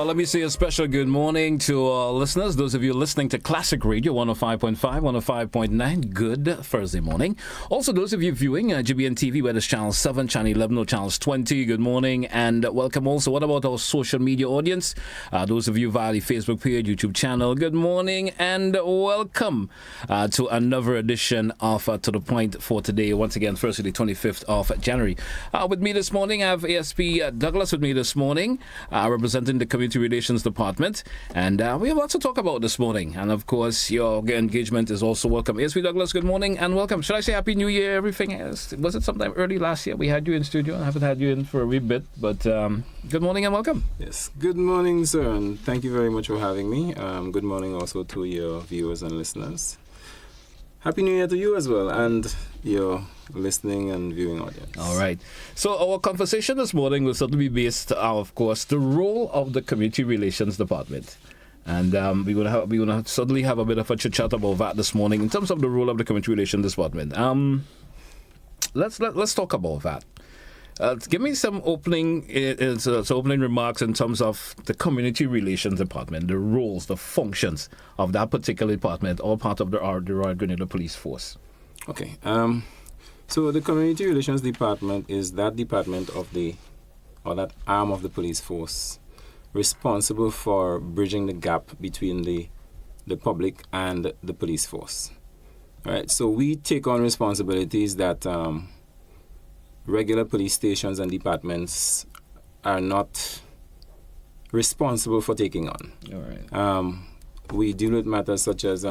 Let me say a special good morning to our listeners. Those of you listening to Classic Radio 105.5, 105.9. Good Thursday morning. Also, those of you viewing GBN TV, whether it's Channel 7, Channel 11, or Channel 20, good morning and welcome also. What about our social media audience? Those of you via the Facebook page, YouTube channel, good morning and welcome to another edition of To The Point for today. Once again, Thursday, the 25th of January. With me this morning, I have ASP Douglas with me this morning, representing the Community Relations Department, and we have lots to talk about this morning, and of course your engagement is also welcome. ASP Douglas, good morning and welcome. Should I say Happy New Year? Everything is, was it sometime early last year we had you in studio? I haven't had you in for a wee bit, but good morning and welcome. Yes, good morning, sir, and thank you very much for having me. Good morning also to your viewers and listeners. Happy New Year to you as well, and your listening and viewing audience. All right. So our conversation this morning will certainly be based, of course, the role of the Community Relations Department. And we're gonna certainly have a bit of a chit chat about that this morning in terms of the role of the Community Relations Department. Let's talk about that. Give me some opening remarks in terms of the Community Relations Department, the roles, the functions of that particular department, all part of the Royal Grenada Police Force. Okay. So the Community Relations Department is that department or that arm of the police force responsible for bridging the gap between the public and the police force. All right. So we take on responsibilities that regular police stations and departments are not responsible for taking on. All right. We deal with matters such as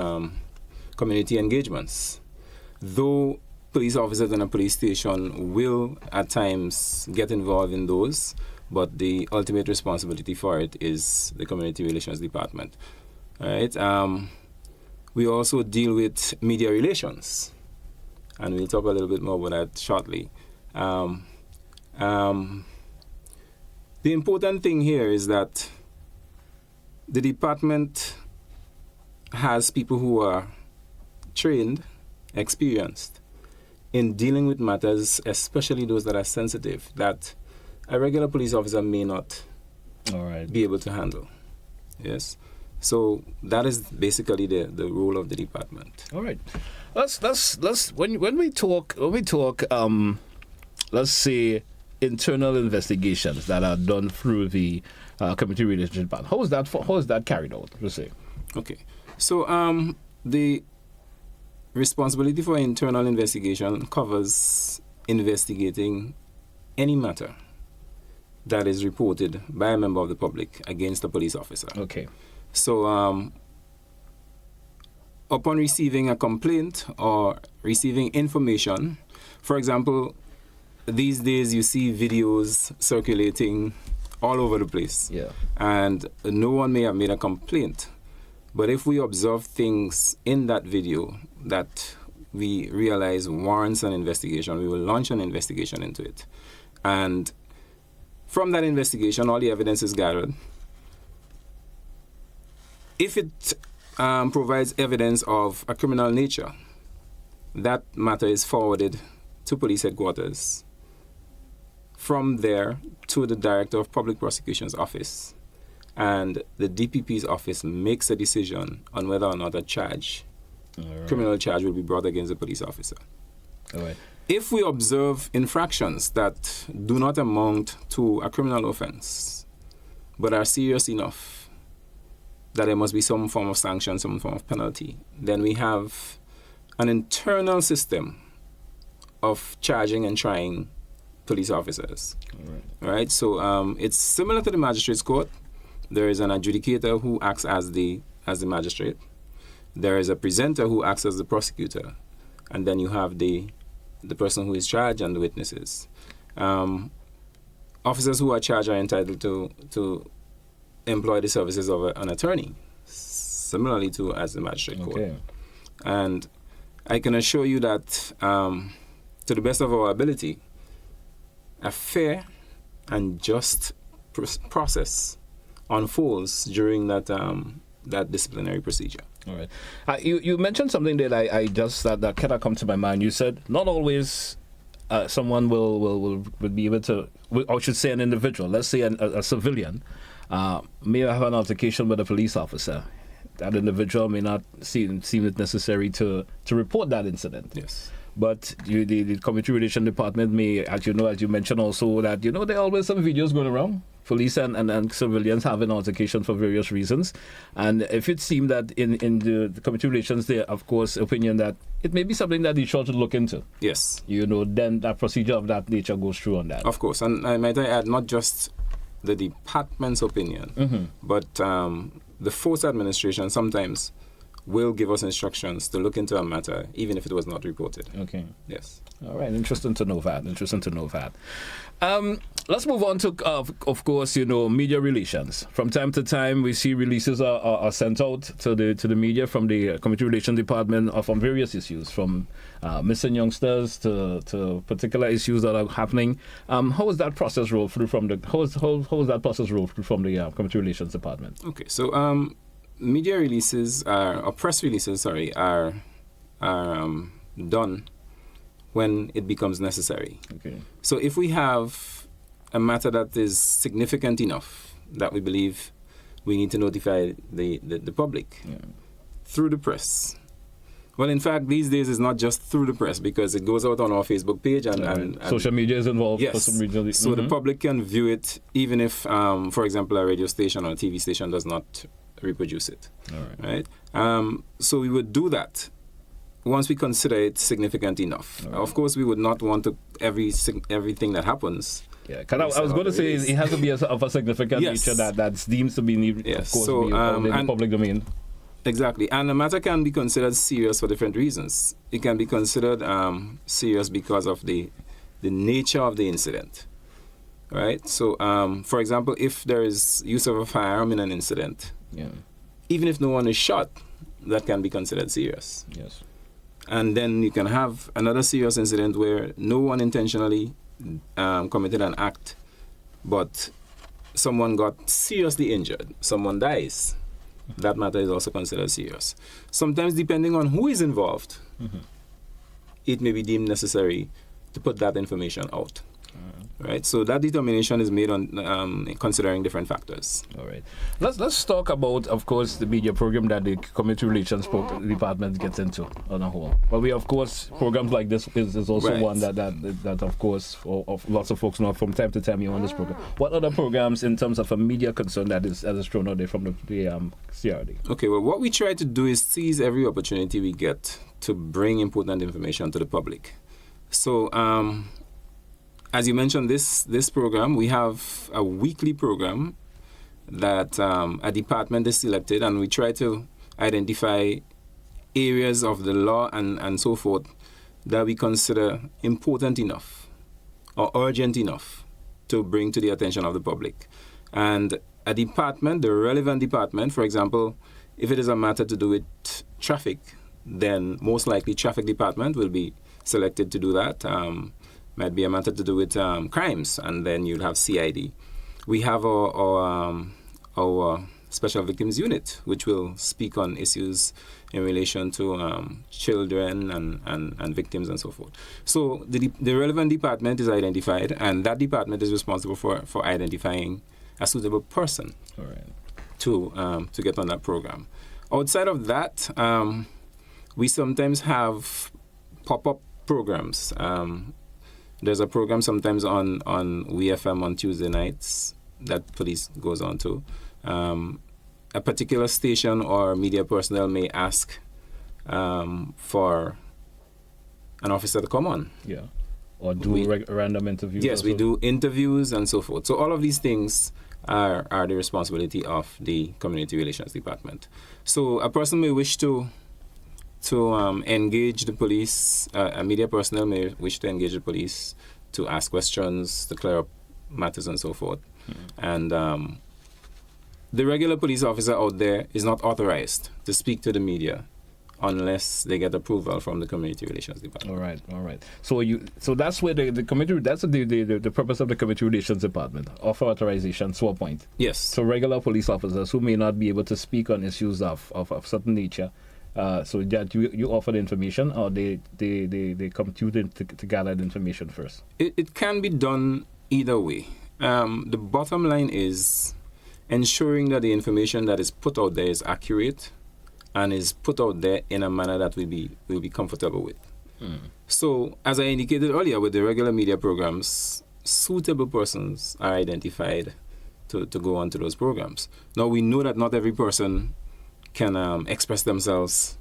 community engagements. Though police officers in a police station will at times get involved in those, but the ultimate responsibility for it is the Community Relations Department. All right. We also deal with media relations, and we'll talk a little bit more about that shortly. The important thing here is that the department has people who are trained, experienced in dealing with matters, especially those that are sensitive, that a regular police officer may not be able to handle. Yes. So that is basically the role of the department. All right. Let's when we talk let's say internal investigations that are done through the Community Relations Department. How is that carried out? Let's say. Okay. So the responsibility for internal investigation covers investigating any matter that is reported by a member of the public against a police officer. Okay. So upon receiving a complaint or receiving information, for example, these days you see videos circulating all over the place. Yeah. And no one may have made a complaint. But if we observe things in that video that we realize warrants an investigation, we will launch an investigation into it. And from that investigation, all the evidence is gathered. If it provides evidence of a criminal nature, that matter is forwarded to police headquarters. From there to the Director of Public Prosecution's office. And the DPP's office makes a decision on whether or not a criminal charge will be brought against the police officer. All right. If we observe infractions that do not amount to a criminal offense, but are serious enough that there must be some form of sanction, some form of penalty, then we have an internal system of charging and trying police officers. All right. So it's similar to the magistrate's court. There is an adjudicator who acts as the magistrate. There is a presenter who acts as the prosecutor, and then you have the person who is charged and the witnesses. Officers who are charged are entitled to employ the services of an attorney, similarly to as the magistrate court. And I can assure you that, to the best of our ability, a fair and just process unfolds during that that disciplinary procedure. All right. You mentioned something that I just that kind of come to my mind. You said not always someone will be able to, or I should say an individual, let's say a civilian, may have an altercation with a police officer. That individual may not seem it necessary to report that incident. Yes. But the Community Relations Department may, as you mentioned also, that, there are always some videos going around, police and civilians having altercations for various reasons. And if it seemed that in the Community Relations, there, of course, opinion that it may be something that they should look into. Yes. Then that procedure of that nature goes through on that. Of course. And I might add, not just the department's opinion, but the force administration sometimes will give us instructions to look into a matter, even if it was not reported. Okay. Yes. All right. Interesting to know that. Let's move on to, of course, media relations. From time to time, we see releases are sent out to the media from the Community Relations Department from various issues, from missing youngsters to particular issues that are happening. How is that process rolled through from the Community Relations Department? Okay. So media releases or press releases, are done when it becomes necessary. Okay. So if we have a matter that is significant enough that we believe we need to notify the public through the press. Well, in fact, these days it's not just through the press, because it goes out on our Facebook page and social media is involved. Yes. For some reason. So the public can view it even if, for example, a radio station or a TV station does not reproduce it. All right. So we would do that once we consider it significant enough. Right. Of course, we would not want to everything that happens. Yeah, because I was going to say it has to be of a significant nature that's deemed to be, of course, so, in the public domain. Exactly. And the matter can be considered serious for different reasons. It can be considered serious because of the nature of the incident. Right? So, for example, if there is use of a firearm in an incident, even if no one is shot, that can be considered serious. Yes. And then you can have another serious incident where no one intentionally committed an act, but someone got seriously injured, someone dies. That matter is also considered serious. Sometimes, depending on who is involved, it may be deemed necessary to put that information out. Right, so that determination is made on considering different factors. All right, let's talk about, of course, the media program that the Community Relations Department gets into on a whole. Well, we, of course, programs like this is also one that of course, of lots of folks know from time to time you're on this program. What other programs in terms of a media concern that is thrown out there from the CRD? Okay, well, what we try to do is seize every opportunity we get to bring important information to the public. So, as you mentioned, this program, we have a weekly program that a department is selected, and we try to identify areas of the law and so forth that we consider important enough or urgent enough to bring to the attention of the public. And a department, the relevant department, for example, if it is a matter to do with traffic, then most likely traffic department will be selected to do that. Might be a matter to do with crimes, and then you'll have CID. We have our Special Victims Unit, which will speak on issues in relation to children and victims and so forth. So the relevant department is identified, and that department is responsible for identifying a suitable person to get on that program. Outside of that, we sometimes have pop-up programs. There's a program sometimes on WFM on Tuesday nights that police goes on to. A particular station or media personnel may ask for an officer to come on. Yeah. Or do random interviews. Yes, we do interviews and so forth. So all of these things are the responsibility of the Community Relations Department. So a person may wish to engage the police, a media personnel may wish to engage the police to ask questions, to clear up matters and so forth. And the regular police officer out there is not authorized to speak to the media unless they get approval from the Community Relations Department. All right. So that's where the committee. That's the purpose of the Community Relations Department. Offer authorization to appoint. Yes. So regular police officers who may not be able to speak on issues of certain nature. So that you offer the information, or they come to you to gather the information first. It can be done either way. The bottom line is ensuring that the information that is put out there is accurate and is put out there in a manner that we'll be comfortable with. So, as I indicated earlier, with the regular media programs, suitable persons are identified to go onto those programs. Now, we know that not every person can express themselves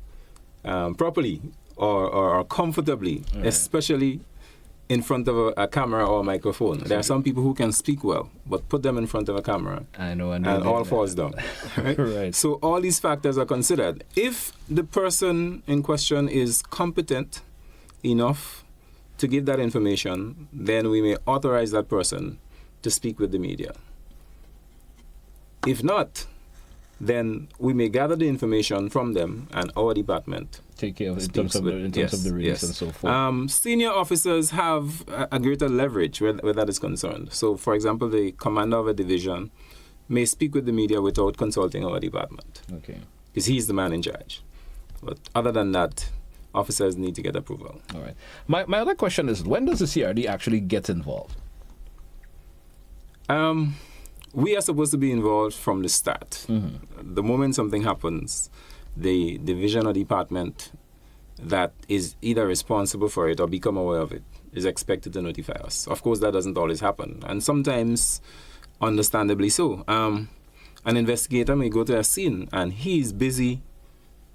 properly or comfortably, especially in front of a camera or a microphone. There are some people who can speak well, but put them in front of a camera and all falls down. Right? Right. So all these factors are considered. If the person in question is competent enough to give that information, then we may authorize that person to speak with the media. If not, then we may gather the information from them and our department take care of it in terms of the release and so forth. Senior officers have a greater leverage where that is concerned. So, for example, the commander of a division may speak with the media without consulting our department. Okay. Because he's the man in charge. But other than that, officers need to get approval. All right. My other question is, when does the CRD actually get involved? We are supposed to be involved from the start. Mm-hmm. The moment something happens, the division or department that is either responsible for it or become aware of it is expected to notify us. Of course, that doesn't always happen, and sometimes, understandably so. An investigator may go to a scene and he's busy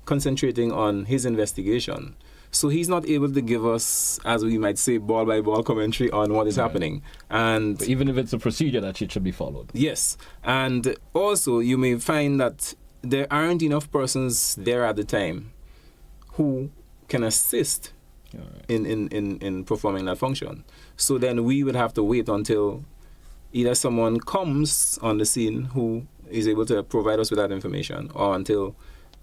concentrating on his investigation. So he's not able to give us, as we might say, ball-by-ball commentary on what is happening. And but even if it's a procedure that it should be followed. Yes. And also, you may find that there aren't enough persons there at the time who can assist in performing that function. So then we would have to wait until either someone comes on the scene who is able to provide us with that information, or until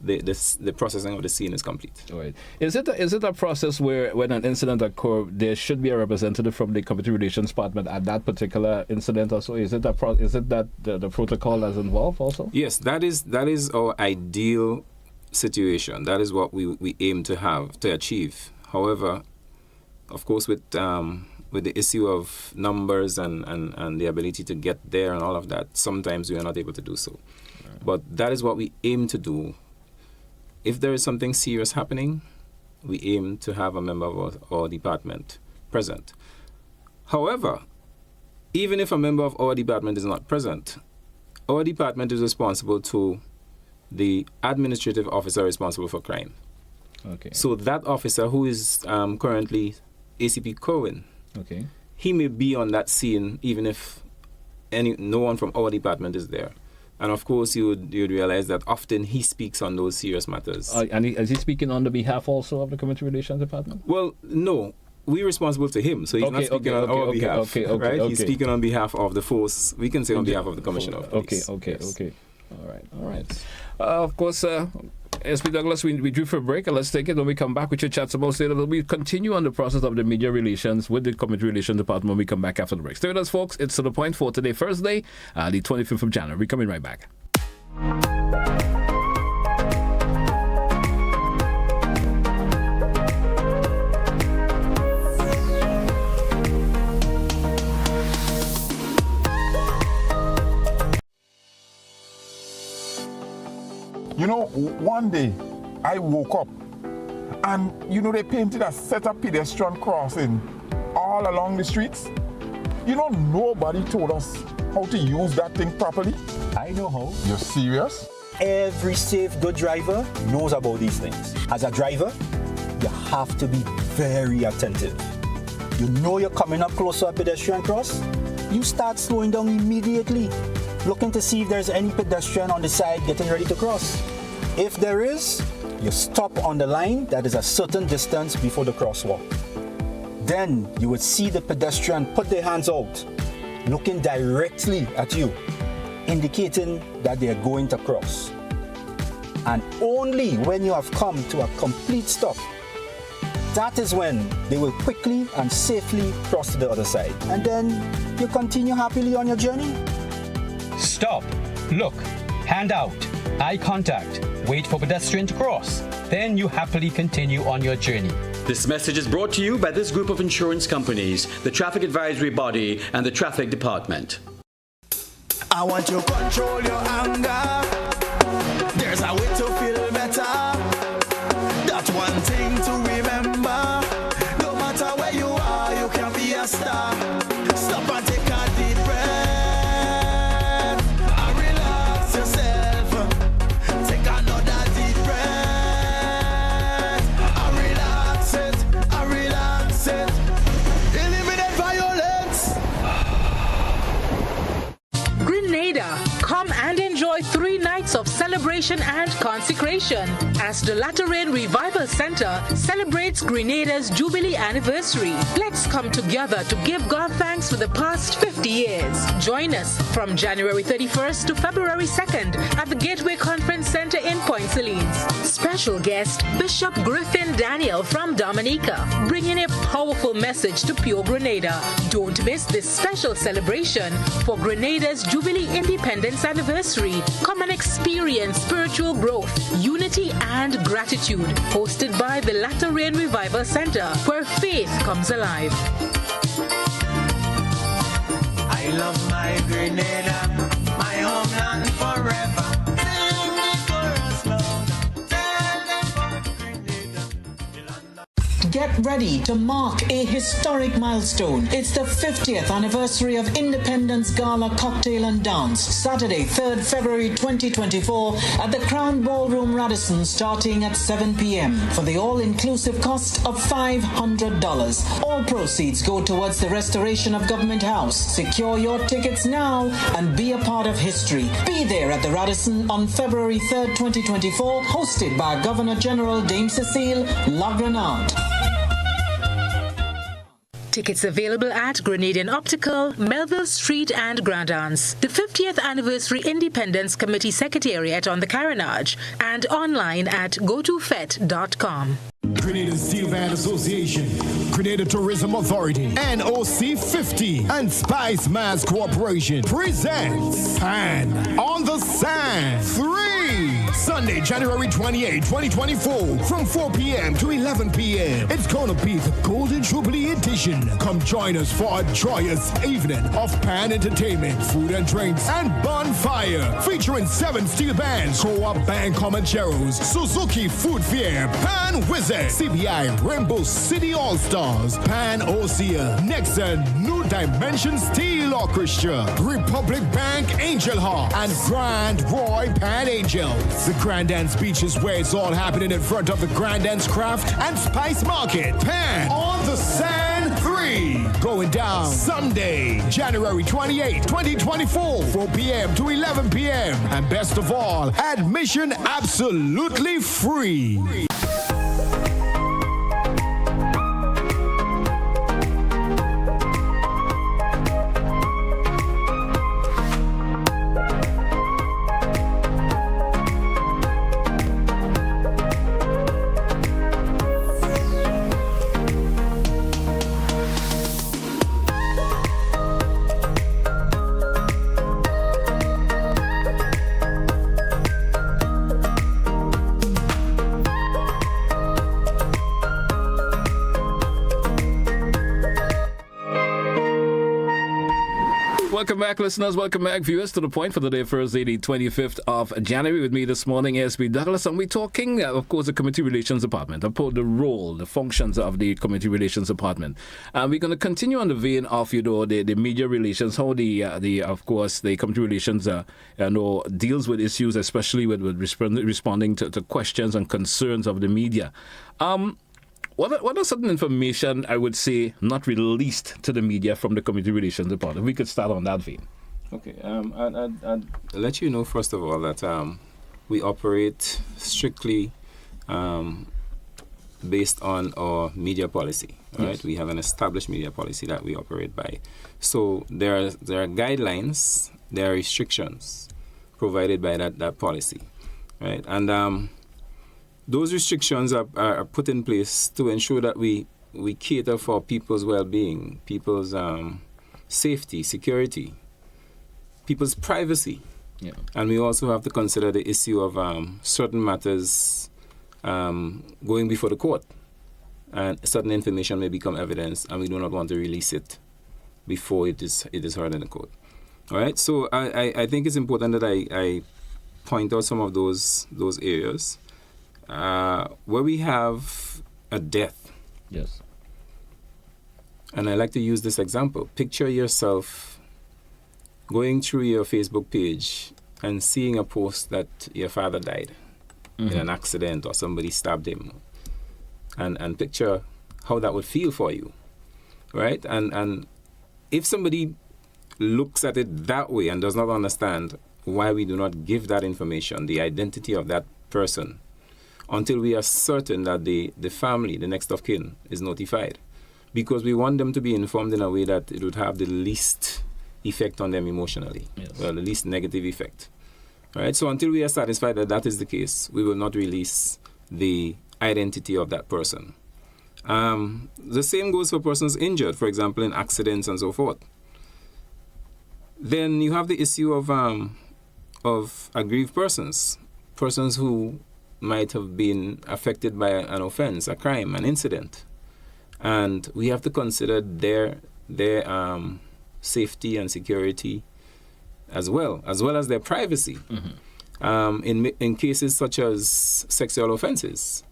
the processing of the scene is complete. All right. Is it a process where when an incident occurs, there should be a representative from the Community Relations Department at that particular incident also? Is it that the protocol that's involved also? Yes, that is our ideal situation. That is what we aim to achieve. However, of course, with the issue of numbers and the ability to get there and all of that, sometimes we are not able to do so. Right. But that is what we aim to do. If there is something serious happening, we aim to have a member of our department present. However, even if a member of our department is not present, our department is responsible to the administrative officer responsible for crime. Okay. So that officer, who is currently ACP Cohen, he may be on that scene even if no one from our department is there. And of course, you'd realize that often he speaks on those serious matters. And is he speaking on the behalf also of the Community Relations Department? Well, no. We're responsible to him, so he's not speaking on our behalf. Right? He's speaking on behalf of the force. We can say on behalf of the Commissioner of Police. Okay. All right. Of course, SP Douglas, we drew for a break, and let's take it. When we come back, we should chat some more later. We continue on the process of the media relations with the Community Relations Department when we come back after the break. Stay with us, folks. It's To The Point for today, Thursday, the 25th of January. We're coming right back. You know, one day I woke up and, they painted a set of pedestrian crossing all along the streets. Nobody told us how to use that thing properly. I know how. You're serious? Every safe, good driver knows about these things. As a driver, you have to be very attentive. You're coming up close to a pedestrian cross, you start slowing down immediately, looking to see if there's any pedestrian on the side getting ready to cross. If there is, you stop on the line that is a certain distance before the crosswalk. Then you would see the pedestrian put their hands out, looking directly at you, indicating that they are going to cross. And only when you have come to a complete stop, that is when they will quickly and safely cross to the other side. And then you continue happily on your journey. Stop, look, hand out, eye contact, wait for pedestrian to cross. Then you happily continue on your journey. This message is brought to you by this group of insurance companies, the Traffic Advisory Body, and the Traffic Department. I want to control your anger. There's a way to feel better. That's one thing to remember. No matter where you are, you can be a star. Stop and take a deep breath. And relax yourself. Take another deep breath. And relax it. And relax it. Eliminate violence. Grenada, come and enjoy 3 nights of celebration and consecration as the Latter Rain Revival Center celebrates Grenada's Jubilee anniversary. Let's come together to give God thanks for the past 50 years. Join us from January 31st to February 2nd at the Gateway Conference Center in Point Salines. Special guest, Bishop Griffin Daniel from Dominica, bringing a powerful message to pure Grenada. Don't miss this special celebration for Grenada's Jubilee Independence Anniversary. Come and experience spiritual growth, unity, and gratitude. Hosted by the Latter Rain Revival Center, where faith comes alive. I love my Grenada, my homeland forever. Tell me for us, Lord. Tell them for Grenada. Get ready to mark a historic milestone. It's the 50th anniversary of Independence Gala Cocktail and Dance, Saturday, 3rd February 2024 at the Crown Ballroom Radisson, starting at 7 p.m. for the all-inclusive cost of $500. All proceeds go towards the restoration of Government House. Secure your tickets now and be a part of history. Be there at the Radisson on February 3rd, 2024, hosted by Governor General Dame Cecile Lagranat. Tickets available at Grenadian Optical, Melville Street and Grand Anse, the 50th Anniversary Independence Committee Secretariat on the Carenage, and online at gotofet.com. Grenada Steel Band Association, Grenada Tourism Authority, NOC 50, and Spice Mass Corporation presents Pan on the Sand 3. Sunday, January 28, 2024, from 4 p.m. to 11 p.m. It's gonna be the Golden Jubilee Edition. Come join us for a joyous evening of Pan entertainment, food and drinks, and bonfire, featuring 7 steel bands, Co-op Band Comancheros, Suzuki Food Fair, Pan Wizard, CBI Rainbow City All-Stars, Pan Osea, Nexon, New Dimension Steel Orchestra, Republic Bank Angel Hawk, and Grand Roy Pan Angels. The Grand Dance Beach is where it's all happening in front of the Grand Dance Craft and Spice Market. Pan on the Sand 3. Going down Sunday, January 28, 2024, 4 p.m. to 11 p.m. And best of all, admission absolutely free. Welcome back, listeners. Welcome back, viewers, to The Point for the day, Thursday, the 25th of January. With me this morning, SB Douglas, and we're talking, of course, the Community Relations Department, about the role, the functions of the Community Relations Department. And we're going to continue on the vein of, the media relations, how of course, the Community Relations, deals with issues, especially with responding to questions and concerns of the media. What are certain information, I would say, not released to the media from the Community Relations Department? We could start on that vein. Okay. I'd let you know, first of all, that we operate strictly based on our media policy. Right? Yes. We have an established media policy that we operate by. So there are guidelines, there are restrictions provided by that policy. right? And those restrictions are put in place to ensure that we cater for people's well-being, people's safety, security, people's privacy. Yeah. And we also have to consider the issue of certain matters going before the court. And certain information may become evidence, and we do not want to release it before it is heard in the court. All right. So I think it's important that I point out some of those areas where we have a death. Yes. And I like to use this example. Picture yourself going through your Facebook page and seeing a post that your father died in an accident or somebody stabbed him. And picture how that would feel for you, right? And if somebody looks at it that way and does not understand why we do not give that information, the identity of that person, until we are certain that the family, the next of kin, is notified, because we want them to be informed in a way that it would have the least effect on them emotionally, well, the least negative effect. All right? So until we are satisfied that that is the case, we will not release the identity of that person. The same goes for persons injured, for example, in accidents and so forth. Then you have the issue of aggrieved persons who might have been affected by an offense, a crime, an incident, and we have to consider their safety and security as well as their privacy. In cases such as sexual offenses,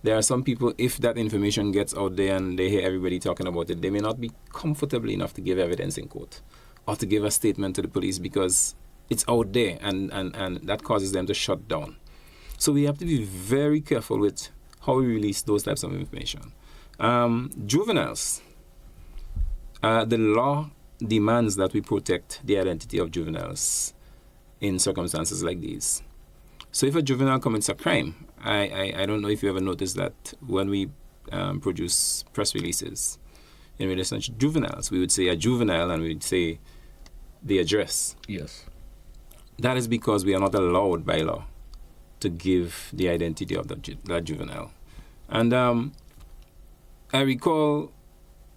there are some people, if that information gets out there and they hear everybody talking about it, they may not be comfortable enough to give evidence in court or to give a statement to the police because it's out there and that causes them to shut down. So we have to be very careful with how we release those types of information. Juveniles. The law demands that we protect the identity of juveniles in circumstances like these. So if a juvenile commits a crime, I don't know if you ever noticed that when we produce press releases in relation to juveniles, we would say a juvenile and we'd say the address. Yes. That is because we are not allowed by law to give the identity of that juvenile. And I recall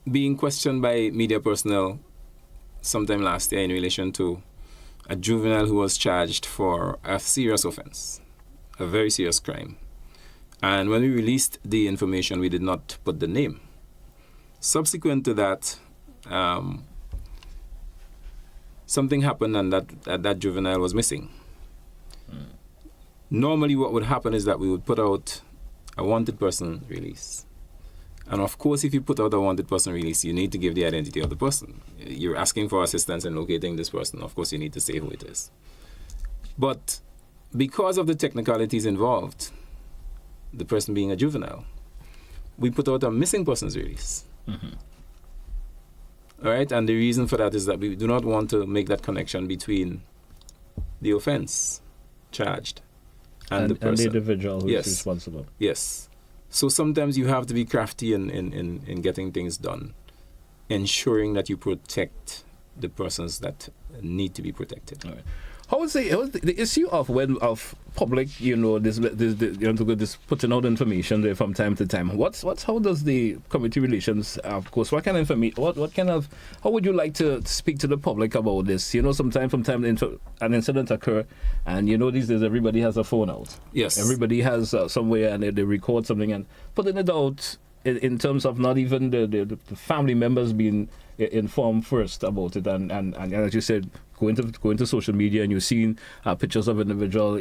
being questioned by media personnel sometime last year in relation to a juvenile who was charged for a serious offense, a very serious crime. And when we released the information, we did not put the name. Subsequent to that, something happened and that juvenile was missing. Normally what would happen is that we would put out a wanted person release. And of course, if you put out a wanted person release, you need to give the identity of the person. You're asking for assistance in locating this person. Of course, you need to say who it is. But because of the technicalities involved, the person being a juvenile, we put out a missing persons release. All right? And the reason for that is that we do not want to make that connection between the offense charged and the person. And the individual who is responsible. Yes. So sometimes you have to be crafty in getting things done, ensuring that you protect the persons that need to be protected. All right. How is the issue of public, this putting out information there from time to time? How does the community relations, of course, what kind of information? How would you like to speak to the public about this? From time an incident occur, and these days everybody has a phone out. Yes. Everybody has somewhere, and they record something and putting it out in terms of not even the family members being informed first about it, and as you said, go into social media and you're seeing pictures of individual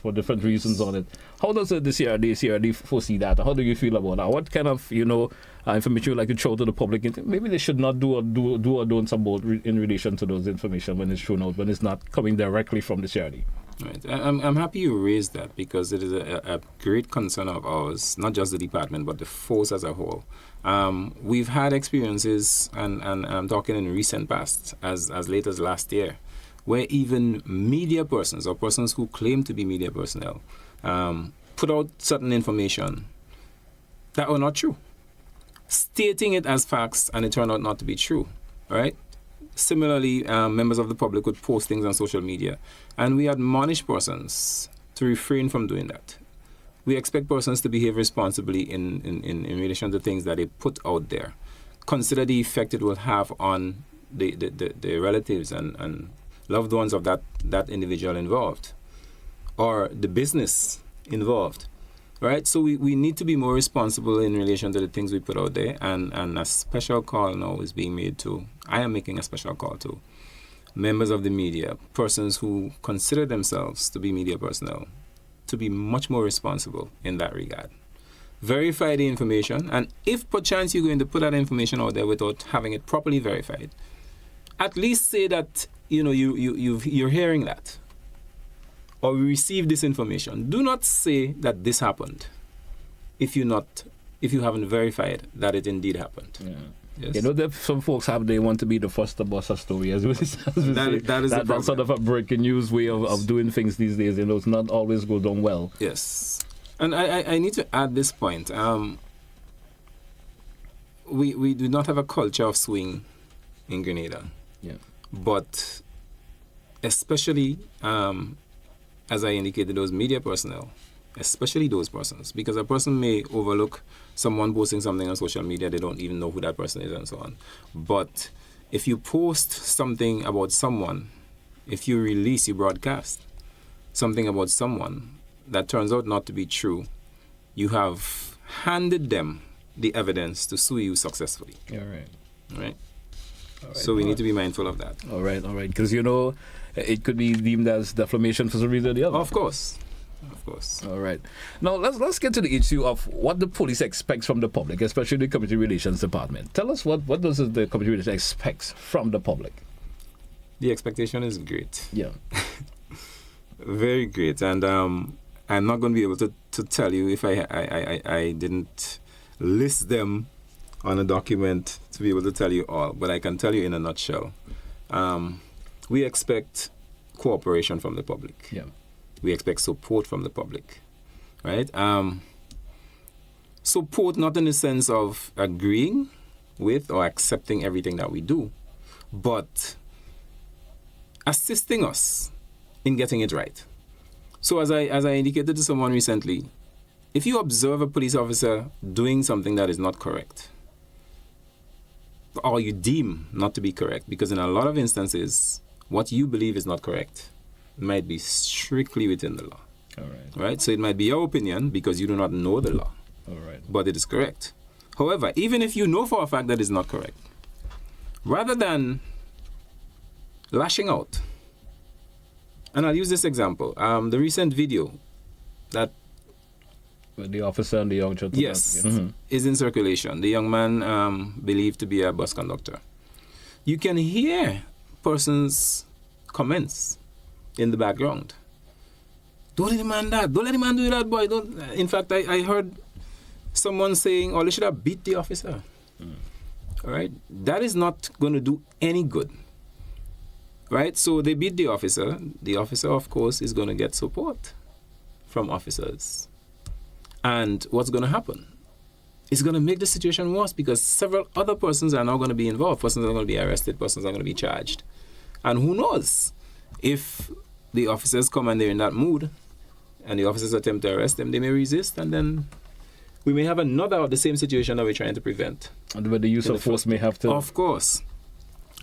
for different reasons on it. How does the CRD foresee that? How do you feel about that? What kind of information you like to show to the public? Maybe they should not do or don't about in relation to those information when it's shown out, when it's not coming directly from the CRD. Right. I'm happy you raised that because it is a great concern of ours, not just the department, but the force as a whole. We've had experiences, and I'm talking in recent past, as late as last year, where even media persons or persons who claim to be media personnel put out certain information that were not true, stating it as facts, and it turned out not to be true, right? Similarly, members of the public would post things on social media, and we admonish persons to refrain from doing that. We expect persons to behave responsibly in relation to things that they put out there. Consider the effect it will have on the relatives and loved ones of that individual involved, or the business involved, right? So we need to be more responsible in relation to the things we put out there, and a special call now is being made to, I am making a special call to members of the media, persons who consider themselves to be media personnel, to be much more responsible in that regard. Verify the information, and if perchance you're going to put that information out there without having it properly verified, at least say that you're hearing that, or we received this information. Do not say that this happened if you haven't verified that it indeed happened. Yeah. Yes. Some folks they want to be the first to bust a story, as we say. That's sort of a breaking news way of doing things these days. It's not always go down well. Yes, and I need to add this point. We do not have a culture of swing in Grenada. Yeah. But especially, as I indicated, those media personnel, especially those persons, because a person may overlook someone posting something on social media, they don't even know who that person is and so on. But if you post something about someone, if you broadcast something about someone that turns out not to be true, you have handed them the evidence to sue you successfully. Yeah, right. All right? So we need to be mindful of that. All right. Because, it could be deemed as defamation for some reason or the other. Of course. All right. Now, let's get to the issue of what the police expects from the public, especially the Community Relations Department. Tell us what does the Community Relations expect from the public? The expectation is great. Yeah. Very great. And I'm not going to be able to tell you if I didn't list them on a document to be able to tell you all, but I can tell you in a nutshell. We expect cooperation from the public. Yeah. We expect support from the public, right? Support not in the sense of agreeing with or accepting everything that we do, but assisting us in getting it right. So as I indicated to someone recently, if you observe a police officer doing something that is not correct, or you deem not to be correct, because in a lot of instances, what you believe is not correct might be strictly within the law. All right. Right? So it might be your opinion because you do not know the law. All right. But it is correct. However, even if you know for a fact that it's not correct, rather than lashing out, and I'll use this example, the recent video that with the officer and the young gentleman. Yes, is in circulation. The young man believed to be a bus conductor. You can hear persons' comments in the background. Don't let the man that. Don't let the man do that, boy. Don't. In fact, I heard someone saying, "Oh, they should have beat the officer." All right, that is not going to do any good. Right? So they beat the officer. The officer, of course, is going to get support from officers. And what's going to happen? It's going to make the situation worse because several other persons are now going to be involved. Persons are going to be arrested. Persons are going to be charged. And who knows if the officers come and they're in that mood and the officers attempt to arrest them, they may resist, and then we may have another of the same situation that we're trying to prevent. And where the use of force may have to... Of course.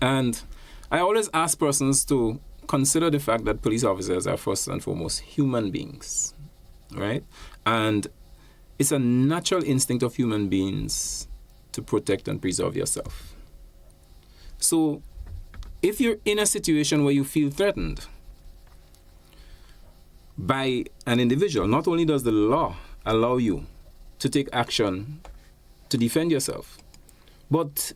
And I always ask persons to consider the fact that police officers are first and foremost human beings, right? And it's a natural instinct of human beings to protect and preserve yourself. So if you're in a situation where you feel threatened by an individual, not only does the law allow you to take action to defend yourself, but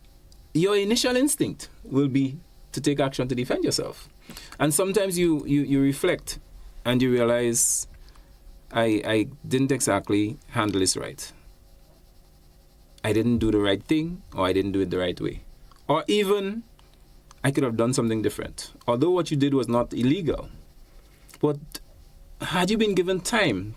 your initial instinct will be to take action to defend yourself. And sometimes you reflect and you realize, I didn't exactly handle this right. I didn't do the right thing, or I didn't do it the right way. Or even, I could have done something different. Although what you did was not illegal. But had you been given time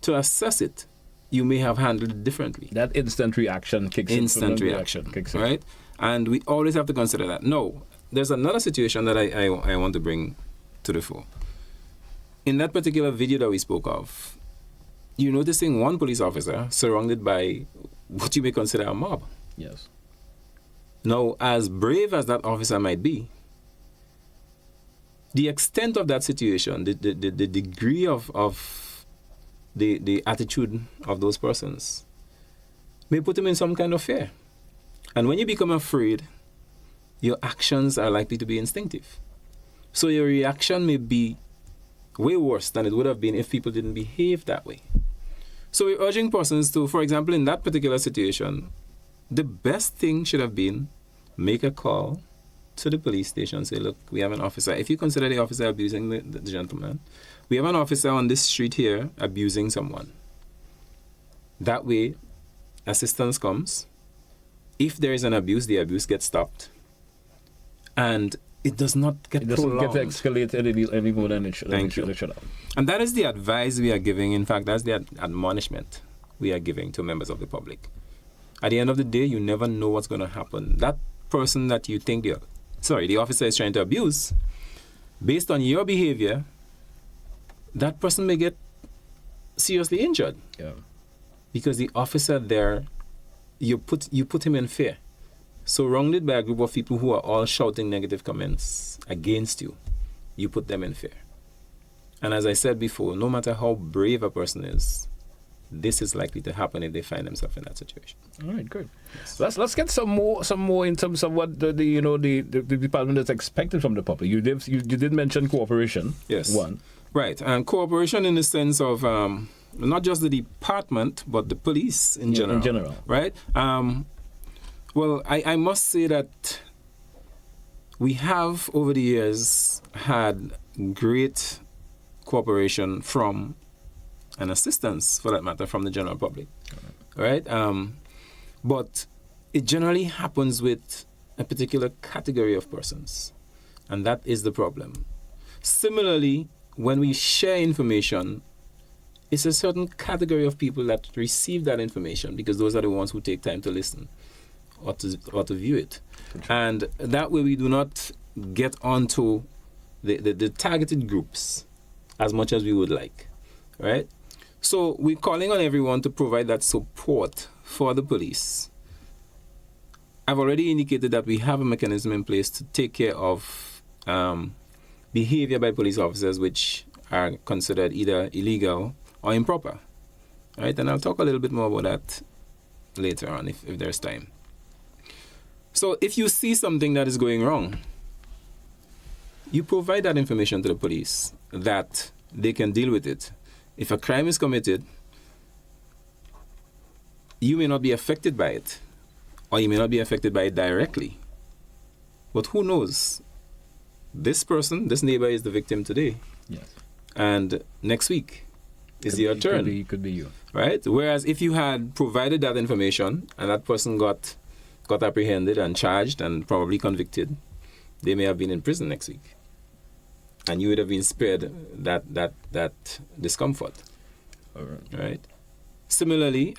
to assess it, you may have handled it differently. That instant reaction kicks in. Instant reaction kicks in. Right? And we always have to consider that. No, there's another situation that I want to bring to the fore. in that particular video that we spoke of, you're noticing one police officer surrounded by what you may consider a mob. Yes. Now, as brave as that officer might be, the extent of that situation, the degree of the attitude of those persons may put him in some kind of fear. And when you become afraid, your actions are likely to be instinctive. So your reaction may be way worse than it would have been if people didn't behave that way. So we're urging persons to, for example, in that particular situation, the best thing should have been make a call to the police station, say, look, we have an officer. If you consider the officer abusing the gentleman, we have an officer on this street here abusing someone. That way, assistance comes. If there is an abuse, the abuse gets stopped. And it does not get prolonged. It doesn't get escalated any more than it should have. And that is the advice we are giving. In fact, that's the admonishment we are giving to members of the public. At the end of the day, you never know what's going to happen. That person that you think the officer is trying to abuse, based on your behavior, that person may get seriously injured. Yeah. Because the officer there, you put him in fear. Surrounded by a group of people who are all shouting negative comments against you, you put them in fear. And as I said before, no matter how brave a person is, this is likely to happen if they find themselves in that situation. All right, good. Yes. Let's get some more in terms of what the department is expected from the public. You did mention cooperation. Yes. One. Right, and cooperation in the sense of not just the department but the police in general. In general. Right. Well, I must say that we have over the years had great cooperation from and assistance, for that matter, from the general public, right? But it generally happens with a particular category of persons, and that is the problem. Similarly, when we share information, it's a certain category of people that receive that information because those are the ones who take time to listen or to view it. And that way we do not get onto the targeted groups as much as we would like, right? So we're calling on everyone to provide that support for the police. I've already indicated that we have a mechanism in place to take care of behavior by police officers which are considered either illegal or improper, right? And I'll talk a little bit more about that later on if there's time. So if you see something that is going wrong, you provide that information to the police that they can deal with it. If a crime is committed, you may not be affected by it, or you may not be affected by it directly. But who knows? This neighbor is the victim today. Yes. And next week is your turn. Could be you. Right? Whereas if you had provided that information and that person got apprehended and charged and probably convicted, they may have been in prison next week. And you would have been spared that discomfort. All right. Right? Similarly,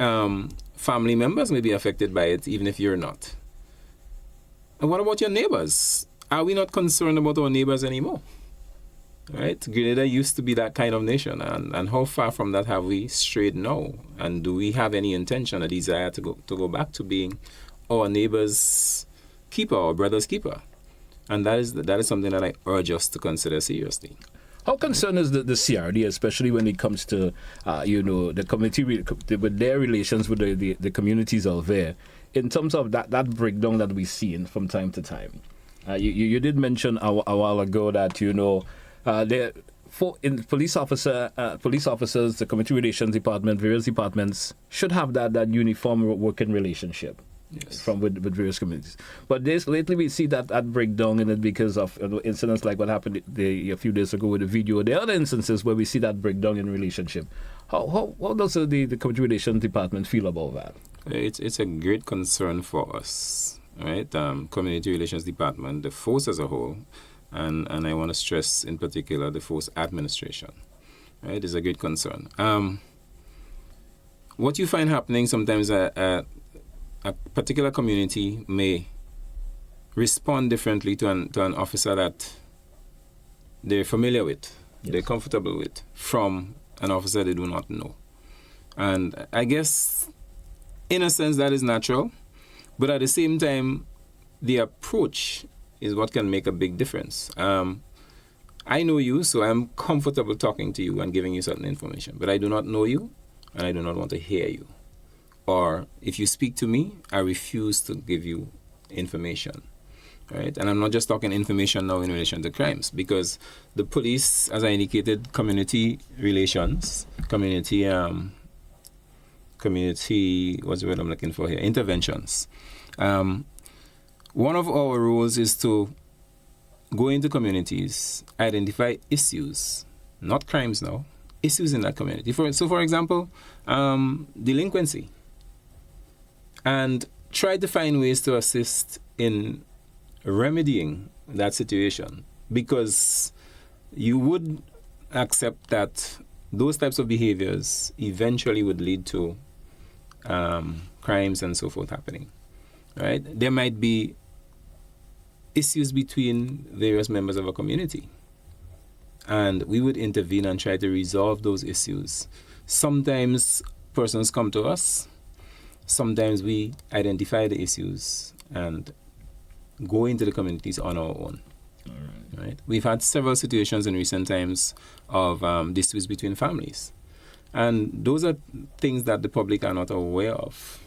family members may be affected by it, even if you're not. And what about your neighbors? Are we not concerned about our neighbors anymore? Right? Grenada used to be that kind of nation, and how far from that have we strayed now? And do we have any intention, a desire to go back to being our neighbor's keeper, our brother's keeper? And that is something that I urge us to consider seriously. How concerned is the CRD, especially when it comes to, the community, with their relations with the communities out there, in terms of that breakdown that we've seen from time to time? You did mention a while ago that, in police officers, the community relations department, various departments should have that uniform working relationship. Yes. With various communities. But lately we see that breakdown in it because of incidents like what happened a few days ago with the video. There are other instances where we see that breakdown in relationship. How does the community relations department feel about that? It's a great concern for us, right? Community relations department, the force as a whole, and I want to stress in particular the force administration, right? Is a great concern. What you find happening sometimes a particular community may respond differently to an officer that they're familiar with, they're comfortable with from an officer they do not know. And I guess, in a sense, that is natural. But at the same time, the approach is what can make a big difference. I know you, so I'm comfortable talking to you and giving you certain information. But I do not know you, and I do not want to hear you. Or if you speak to me, I refuse to give you information. Right? And I'm not just talking information now in relation to crimes, because the police, as I indicated, community relations, community, what's the word I'm looking for here? Interventions. One of our roles is to go into communities, identify issues, not crimes now, issues in that community. For example, delinquency. And try to find ways to assist in remedying that situation, because you would accept that those types of behaviors eventually would lead to crimes and so forth happening, right? There might be issues between various members of a community, and we would intervene and try to resolve those issues. Sometimes persons come to us, sometimes we identify the issues and go into the communities on our own. All right. We've had several situations in recent times of disputes between families. And those are things that the public are not aware of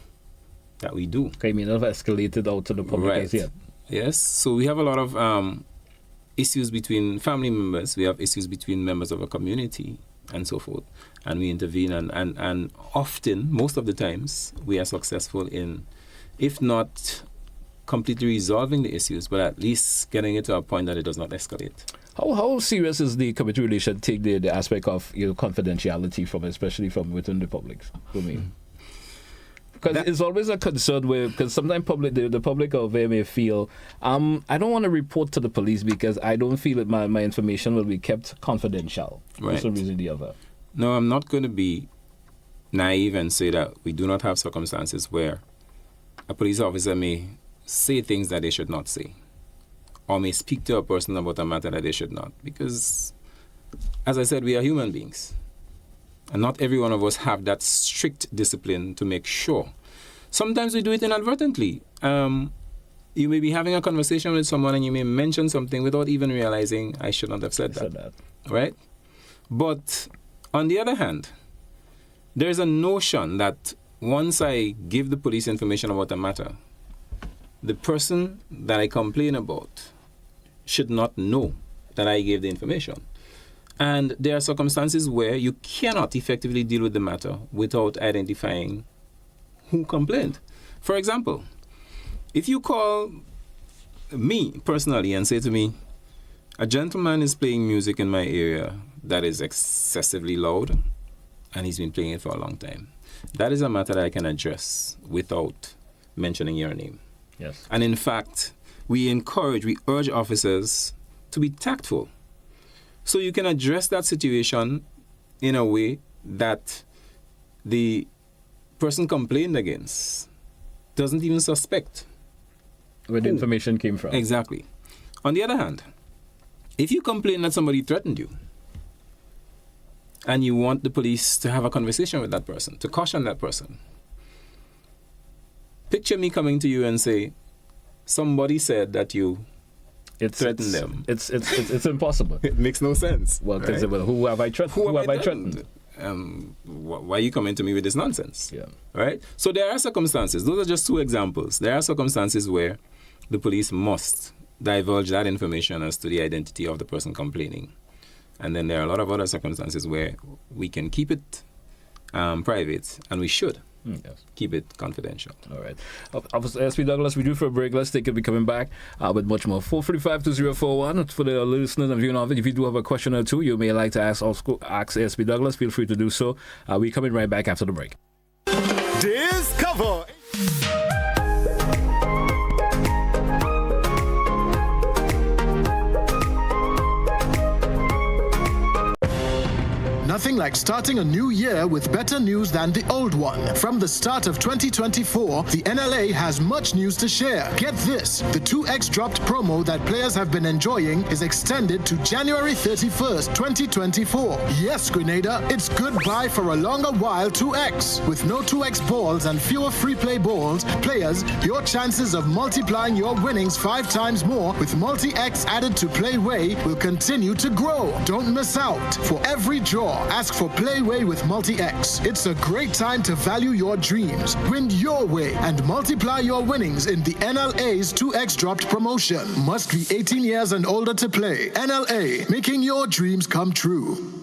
that we do. Okay, I mean, have escalated out to the public as yet. Yes. So we have a lot of issues between family members. We have issues between members of a community and so forth. And we intervene. And often, most of the times, we are successful in, if not completely resolving the issues, but at least getting it to a point that it does not escalate. How serious is the community relation take the aspect of confidentiality from, especially from within the public domain? Because it's always a concern because sometimes the public out there may feel, I don't want to report to the police because I don't feel that my information will be kept confidential for some reason or the other. No, I'm not going to be naive and say that we do not have circumstances where a police officer may say things that they should not say, or may speak to a person about a matter that they should not. Because, as I said, we are human beings. And not every one of us have that strict discipline to make sure. Sometimes we do it inadvertently. You may be having a conversation with someone and you may mention something without even realizing I should not have said that. Right? But on the other hand, there's a notion that once I give the police information about a matter, the person that I complain about should not know that I gave the information. And there are circumstances where you cannot effectively deal with the matter without identifying who complained. For example, if you call me personally and say to me, a gentleman is playing music in my area that is excessively loud, and he's been playing it for a long time, that is a matter that I can address without mentioning your name. Yes. And in fact, we urge officers to be tactful. So you can address that situation in a way that the person complained against doesn't even suspect where the information came from. Exactly. On the other hand, if you complain that somebody threatened you and you want the police to have a conversation with that person, to caution that person, picture me coming to you and say, somebody said that you threatened them. It's impossible. It makes no sense. Well, because who have I threatened? Who have I threatened? Why are you coming to me with this nonsense? Yeah. Right? So there are circumstances. Those are just two examples. There are circumstances where the police must divulge that information as to the identity of the person complaining. And then there are a lot of other circumstances where we can keep it private, and we should. Keep it confidential. All right. SP Douglas, we do for a break. Let's take it. We're coming back with much more. 435-2041 for the listeners and viewing of it. If you do have a question or two you may like to ask SP Douglas, feel free to do so. We're coming right back after the break. Discover. Nothing like starting a new year with better news than the old one. From the start of 2024, the NLA has much news to share. Get this, the 2x dropped promo that players have been enjoying is extended to January 31st, 2024. Yes, Grenada, it's goodbye for a longer while 2x. With no 2x balls and fewer free play balls, players, your chances of multiplying your winnings 5 times more with multi-X added to Playway will continue to grow. Don't miss out. For every draw, ask for Playway with multi-X. It's a great time to value your dreams, win your way, and multiply your winnings in the NLA's 2x dropped promotion. Must be 18 years and older to play. NLA, making your dreams come true.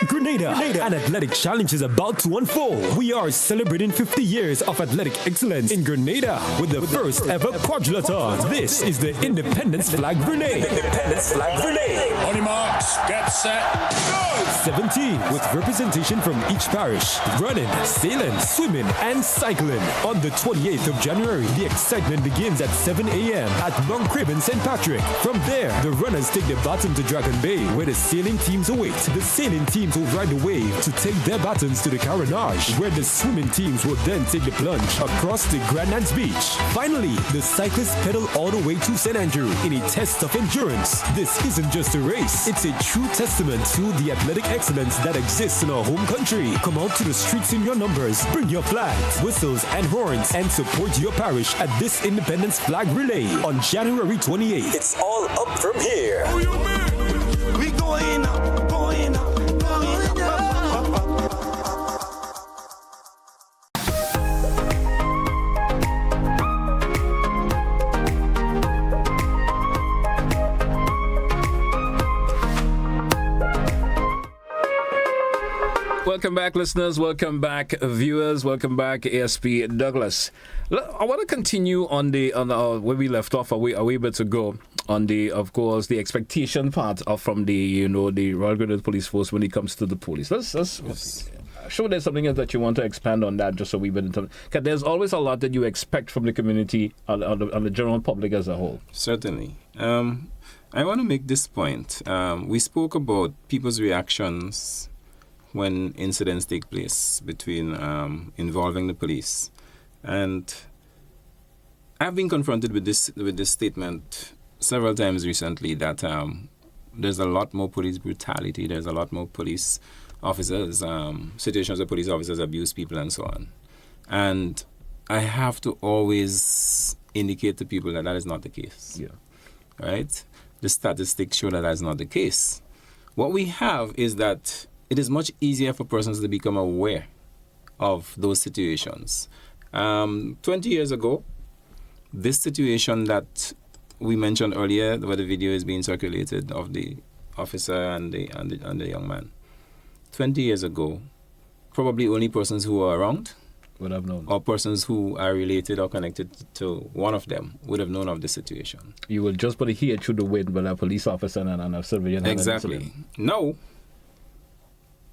Grenada, an athletic challenge is about to unfold. We are celebrating 50 years of athletic excellence in Grenada with the first ever quadrilathon. This is the Independence Flag Grenade. Independence Flag Grenade. On your marks, get set, go! 17 with representation from each parish. Running, sailing, swimming, and cycling. On the 28th of January, the excitement begins at 7 a.m. at Mount Craven St. Patrick. From there, the runners take the baton to Dragon Bay, where the sailing teams await. The sailing teams will ride the wave to take their batons to the Carenage, where the swimming teams will then take the plunge across the Grand Anse Beach. Finally, the cyclists pedal all the way to St. Andrew in a test of endurance. This isn't just a race, it's a true testament to the athletic excellence that exists in our home country. Come out to the streets in your numbers, bring your flags, whistles, and horns, and support your parish at this Independence Flag Relay on January 28th. It's all up from here. We going up, going up. Welcome back, listeners. Welcome back, viewers. Welcome back, ASP Douglas. I want to continue on where we left off a wee bit ago on of course, the expectation part from the Royal Grenada Police Force when it comes to the police. Let's sure there's something else that you want to expand on that just a wee bit. Because there's always a lot that you expect from the community on the general public as a whole. Certainly. I want to make this point. We spoke about people's reactions when incidents take place between involving the police, and I've been confronted with this statement several times recently that there's a lot more police brutality, there's a lot more police officers, situations where police officers abuse people and so on. And I have to always indicate to people that is not the case. Yeah. Right? The statistics show that is not the case. What we have is that it is much easier for persons to become aware of those situations. 20 years ago, this situation that we mentioned earlier, where the video is being circulated of the officer and the young man, 20 years ago, probably only persons who were around would have known, or persons who are related or connected to one of them would have known of the situation. You will just put it here through the wind, but a police officer and a civilian. Exactly. No.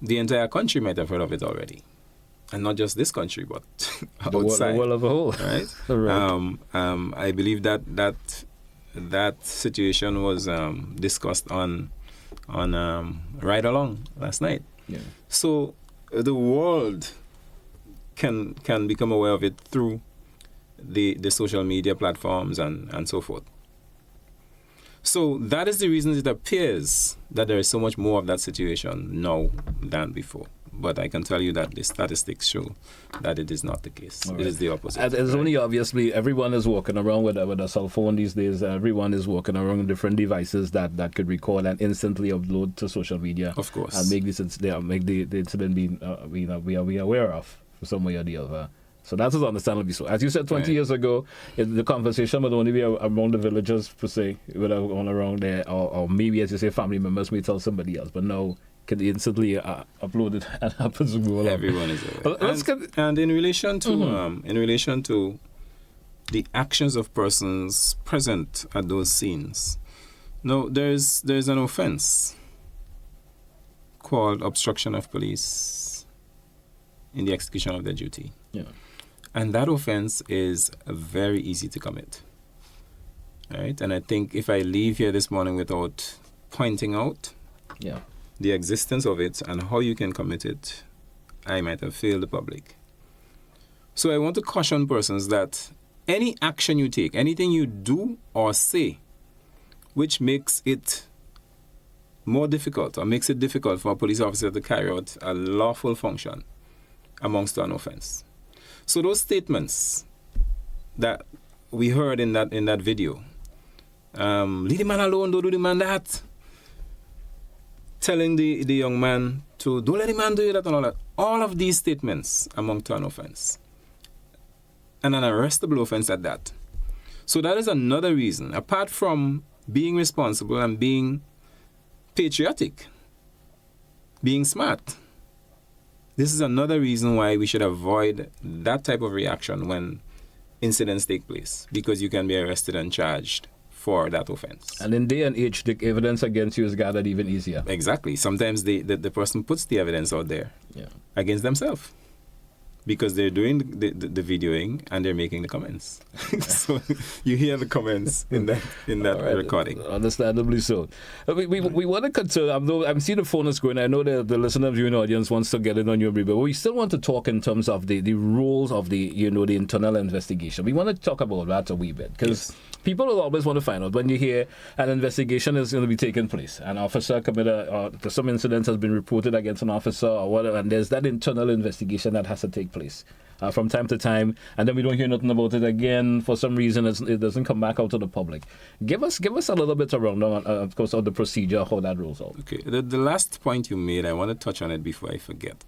The entire country might have heard of it already. And not just this country, but outside. The world as a whole. Right? Right. I believe that situation was discussed on Ride Along last night. Yeah. So the world can become aware of it through the social media platforms and so forth. So that is the reason it appears that there is so much more of that situation now than before. But I can tell you that the statistics show that it is not the case. Right. It is the opposite. It's only obviously everyone is walking around with a cell phone these days. Everyone is walking around with different devices that could record and instantly upload to social media. Of course. And make the incident be aware of some way or the other. So that is understandably so. As you said 20 years ago, the conversation would only be around the villagers, per se, without going around there, or maybe, as you say, family members may tell somebody else. But now, can instantly upload it and happens to go along. Everyone is aware. And in relation to the actions of persons present at those scenes, no, there's an offense called obstruction of police in the execution of their duty. Yeah. And that offense is very easy to commit. Right? And I think if I leave here this morning without pointing out the existence of it, and how you can commit it, I might have failed the public. So I want to caution persons that any action you take, anything you do or say, which makes it more difficult or makes it difficult for a police officer to carry out a lawful function, amongst an offense. So those statements that we heard in that video, leave the man alone, don't do the man that, telling the young man to don't let the man do that and all of these statements amount to an offense, and an arrestable offense at that. So that is another reason, apart from being responsible and being patriotic, being smart. This is another reason why we should avoid that type of reaction when incidents take place, because you can be arrested and charged for that offense. And in day and age, the evidence against you is gathered even easier. Exactly. Sometimes the person puts the evidence out there against themselves, because they're doing the videoing and they're making the comments. So you hear the comments in that recording. Understandably so. We want to consider, I'm seeing the phone is going. I know that the listener viewing audience wants to get in on your brief, but we still want to talk in terms of the roles of the internal investigation. We want to talk about that a wee bit, because people will always want to find out when you hear an investigation is going to be taking place. An officer committed, some incident has been reported against an officer or whatever, and there's that internal investigation that has to take place from time to time, and then we don't hear nothing about it again. For some reason, it doesn't come back out to the public. Give us a little bit around, of course, of the procedure, how that rolls out. Okay, the last point you made, I want to touch on it before I forget.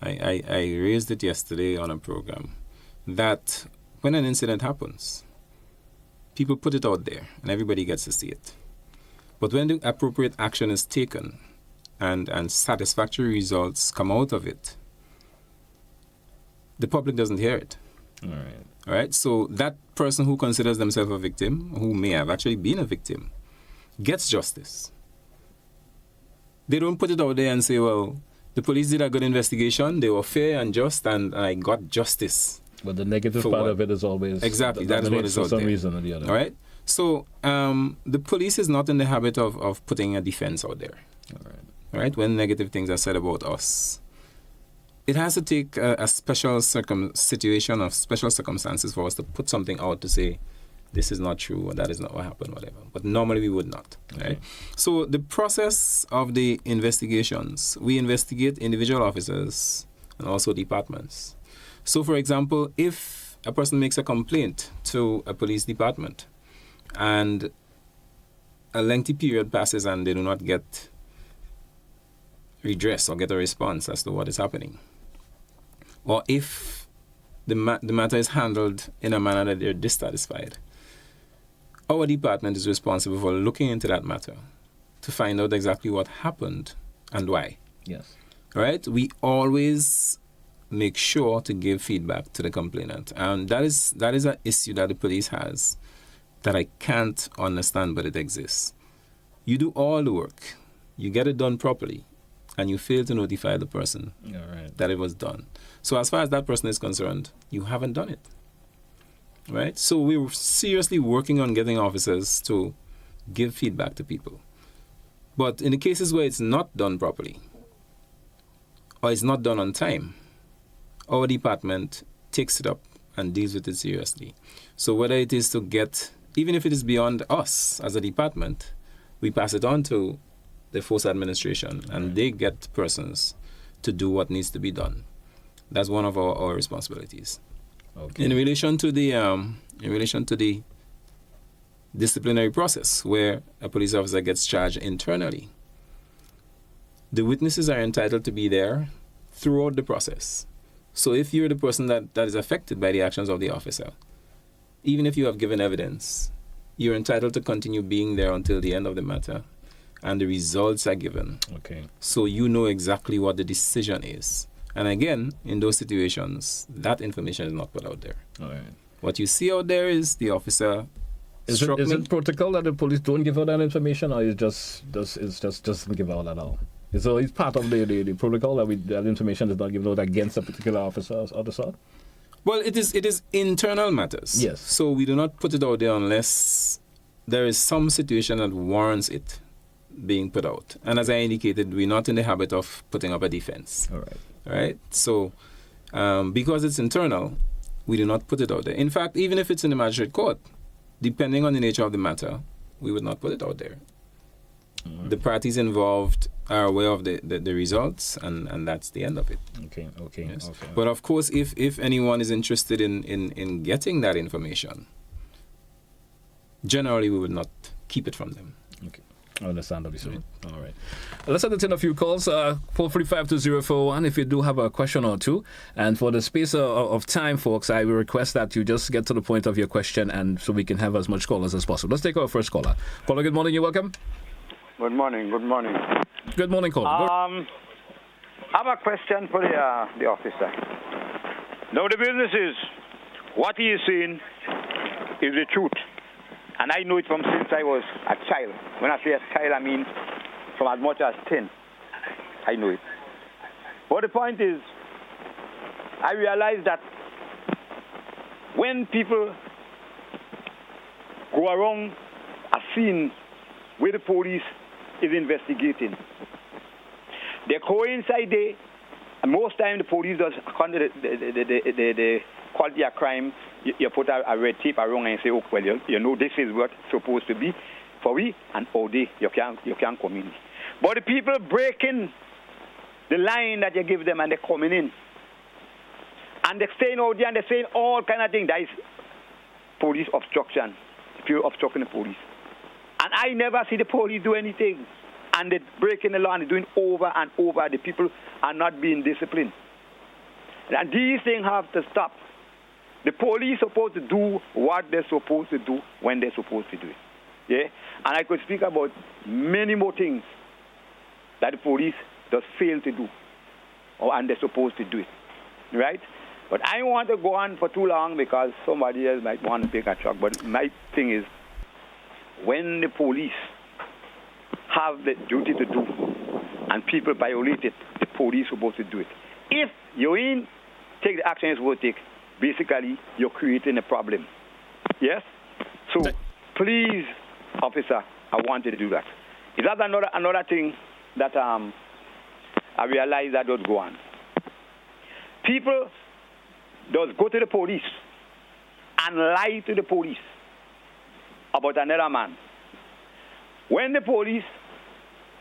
I raised it yesterday on a program, that when an incident happens, people put it out there and everybody gets to see it. But when the appropriate action is taken and satisfactory results come out of it, the public doesn't hear it. All right. So that person who considers themselves a victim, who may have actually been a victim, gets justice. They don't put it out there and say, well, the police did a good investigation, they were fair and just, and I got justice. But the negative part of it is always... Exactly, that is what is out there. For some reason or the other. All right? So the police is not in the habit of putting a defense out there. All right? When negative things are said about us, it has to take a special situation of special circumstances for us to put something out to say, this is not true, or that is not what happened, whatever. But normally we would not. Right? So the process of the investigations, we investigate individual officers and also departments. So, for example, if a person makes a complaint to a police department and a lengthy period passes and they do not get redress or get a response as to what is happening, or if the matter is handled in a manner that they're dissatisfied, our department is responsible for looking into that matter to find out exactly what happened and why. Yes. All right? We always make sure to give feedback to the complainant. And that is an issue that the police has that I can't understand, but it exists. You do all the work, you get it done properly, and you fail to notify the person that it was done. So as far as that person is concerned, you haven't done it. Right? So we're seriously working on getting officers to give feedback to people. But in the cases where it's not done properly, or it's not done on time, our department takes it up and deals with it seriously. So whether it is to get, even if it is beyond us as a department, we pass it on to the force administration, and they get persons to do what needs to be done. That's one of our responsibilities. Okay. In relation to the disciplinary process, where a police officer gets charged internally, the witnesses are entitled to be there throughout the process. So if you're the person that is affected by the actions of the officer, even if you have given evidence, you're entitled to continue being there until the end of the matter and the results are given. Okay. So you know exactly what the decision is. And again, in those situations, that information is not put out there. All right. What you see out there is the officer. Is it protocol that the police don't give out that information, or it just doesn't give out at all? So it's part of the protocol that information is not given out against a particular officer or the sort? Well, it is internal matters. Yes. So we do not put it out there unless there is some situation that warrants it. being put out. And as I indicated, we're not in the habit of putting up a defense. All right. Right? So, because it's internal, we do not put it out there. In fact, even if it's in the magistrate court, depending on the nature of the matter, we would not put it out there. The parties involved are aware of the results, and that's the end of it. Okay. Yes. Okay. But of course, if anyone is interested in getting that information, generally we would not keep it from them. Okay. Understandably so. All right. Let's entertain a few calls. 435-2041 if you do have a question or two. And for the space of time, folks, I will request that you just get to the point of your question, and so we can have as much callers as possible. Let's take our first caller. Caller, good morning. You're welcome. Good morning. Good morning, caller. I have a question for the officer. Now, the business is, what he is saying is the truth. And I know it from since I was a child. When I say a child, I mean from as much as 10. I know it. But the point is, I realize that when people go around a scene where the police is investigating, they go inside there, and most time the police does under the quality of crime. You put a red tape around and say, oh, well, you know this is what's supposed to be for we, and all day you can't come in. But the people breaking the line that you give them, and they're coming in, and they're staying out there, and they're saying all kind of things. That is police obstruction, pure obstructing the police. And I never see the police do anything, and they're breaking the law, and they're doing over and over. The people are not being disciplined, and these things have to stop. The police are supposed to do what they're supposed to do when they're supposed to do it. Yeah? And I could speak about many more things that the police does fail to do, and they're supposed to do it. Right? But I don't want to go on for too long because somebody else might want to take a truck. But my thing is, when the police have the duty to do and people violate it, the police are supposed to do it. If you ain't take the action you're supposed to take, basically, you're creating a problem. Yes? So, please, officer, I want you to do that. Is that another thing that I realize that does go on? People does go to the police and lie to the police about another man. When the police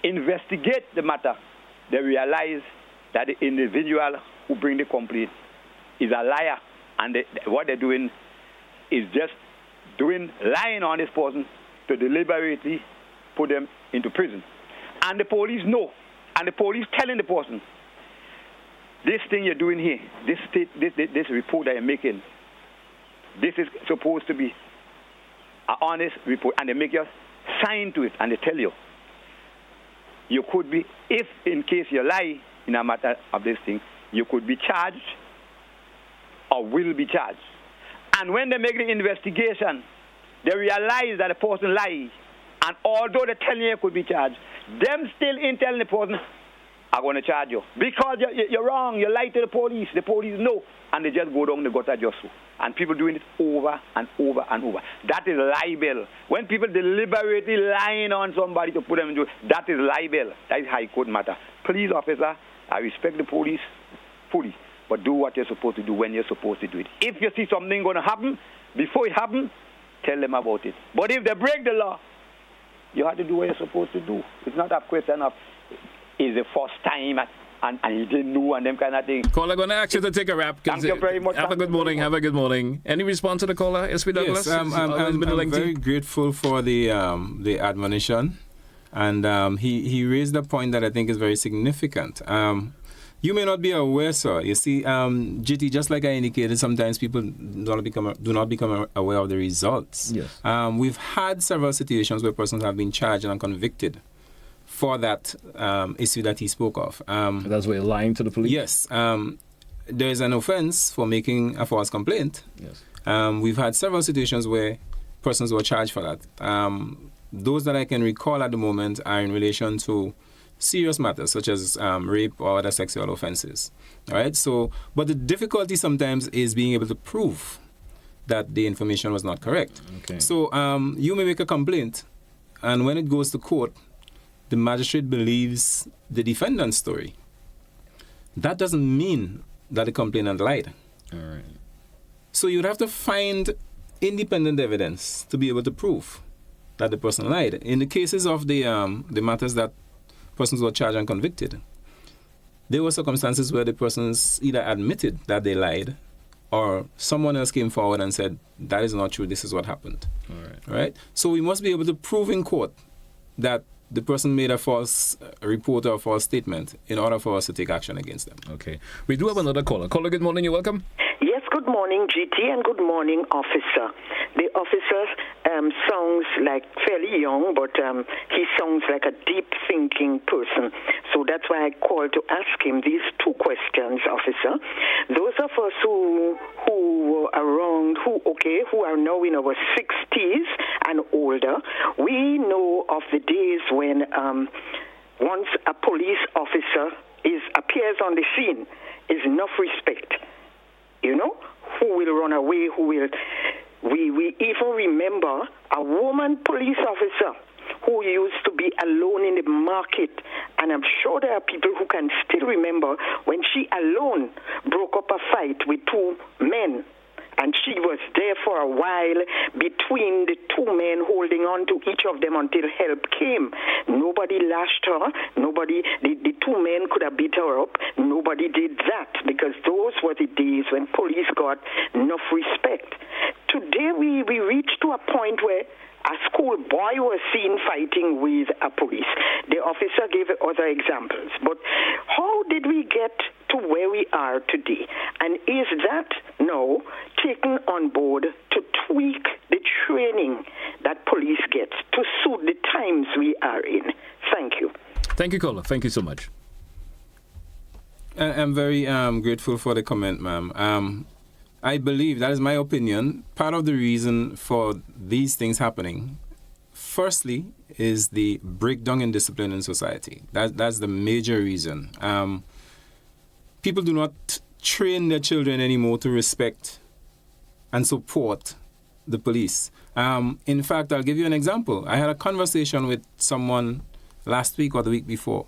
investigate the matter, they realize that the individual who bring the complaint is a liar. And what they're doing is just lying on this person to deliberately put them into prison. And the police know. And the police telling the person, this thing you're doing here, this report that you're making, this is supposed to be an honest report. And they make you sign to it. And they tell you, you could be, if in case you lie in a matter of this thing, you could be charged or will be charged. And when they make the investigation, they realize that the person lied. And although they're telling you could be charged, them still ain't telling the person, I'm going to charge you. Because you're wrong. You lied to the police. The police know. And they just go down the gutter just so. And people doing it over and over and over. That is libel. When people deliberately lying on somebody to put them in jail, that is libel. That is high court matter. Please, officer, I respect the police fully. But do what you're supposed to do when you're supposed to do it. If you see something going to happen, before it happens, tell them about it. But if they break the law, you have to do what you're supposed to do. It's not a question of, is the first time and you didn't know and them kind of thing. Caller, I'm going to ask you to take a wrap. Thank you very much. Have a good morning. Have a good morning. Any response to the caller, SP Douglas? Yes, I'm very grateful for the admonition. And he raised a point that I think is very significant. You may not be aware, sir. You see, GT, just like I indicated, sometimes people do not become aware of the results. Yes. We've had several situations where persons have been charged and convicted for that issue that he spoke of. That's where you're lying to the police? Yes. There is an offense for making a false complaint. Yes. We've had several situations where persons were charged for that. Those that I can recall at the moment are in relation to serious matters such as rape or other sexual offenses. All right. So, but the difficulty sometimes is being able to prove that the information was not correct. Okay. So, you may make a complaint, and when it goes to court, the magistrate believes the defendant's story. That doesn't mean that the complainant lied. All right. So you'd have to find independent evidence to be able to prove that the person lied. In the cases of the matters that persons were charged and convicted, there were circumstances where the persons either admitted that they lied or someone else came forward and said, that is not true, this is what happened. All right? So we must be able to prove in court that the person made a false report or a false statement in order for us to take action against them. Okay. We do have another caller. Caller, good morning. You're welcome. Yes, good morning, GT, and good morning, officer. The officer sounds like fairly young, but he sounds like a deep-thinking person. So that's why I called to ask him these two questions, officer. Those of us who were around, who are now in our 60s and older, we know of the days when once a police officer appears on the scene, is enough respect. You know, who will run away, we even remember a woman police officer who used to be alone in the market, and I'm sure there are people who can still remember when she alone broke up a fight with two men, and she was there for a while between the two men, holding on to each of them until help came. Nobody lashed her. The two men could have beat her up. Nobody did that, because those were the days when police got enough respect. Today we reached to a point where a school boy was seen fighting with a police. The officer gave other examples. But how did we get to where we are today? And is that now taken on board to tweak the training that police get to suit the times we are in? Thank you. Thank you, caller. Thank you so much. I'm very grateful for the comment, ma'am. I believe, that is my opinion, part of the reason for these things happening, firstly, is the breakdown in discipline in society. That's the major reason. People do not train their children anymore to respect and support the police. In fact, I'll give you an example. I had a conversation with someone last week or the week before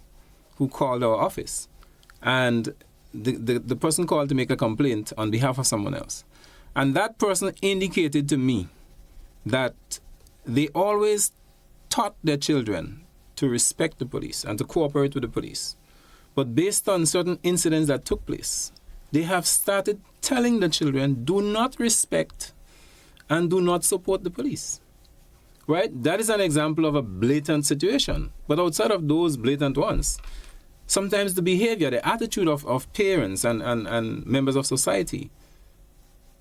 who called our office. And the person called to make a complaint on behalf of someone else. And that person indicated to me that they always taught their children to respect the police and to cooperate with the police. But based on certain incidents that took place, they have started telling the children, do not respect and do not support the police. Right? That is an example of a blatant situation. But outside of those blatant ones, sometimes the behavior, the attitude of parents and members of society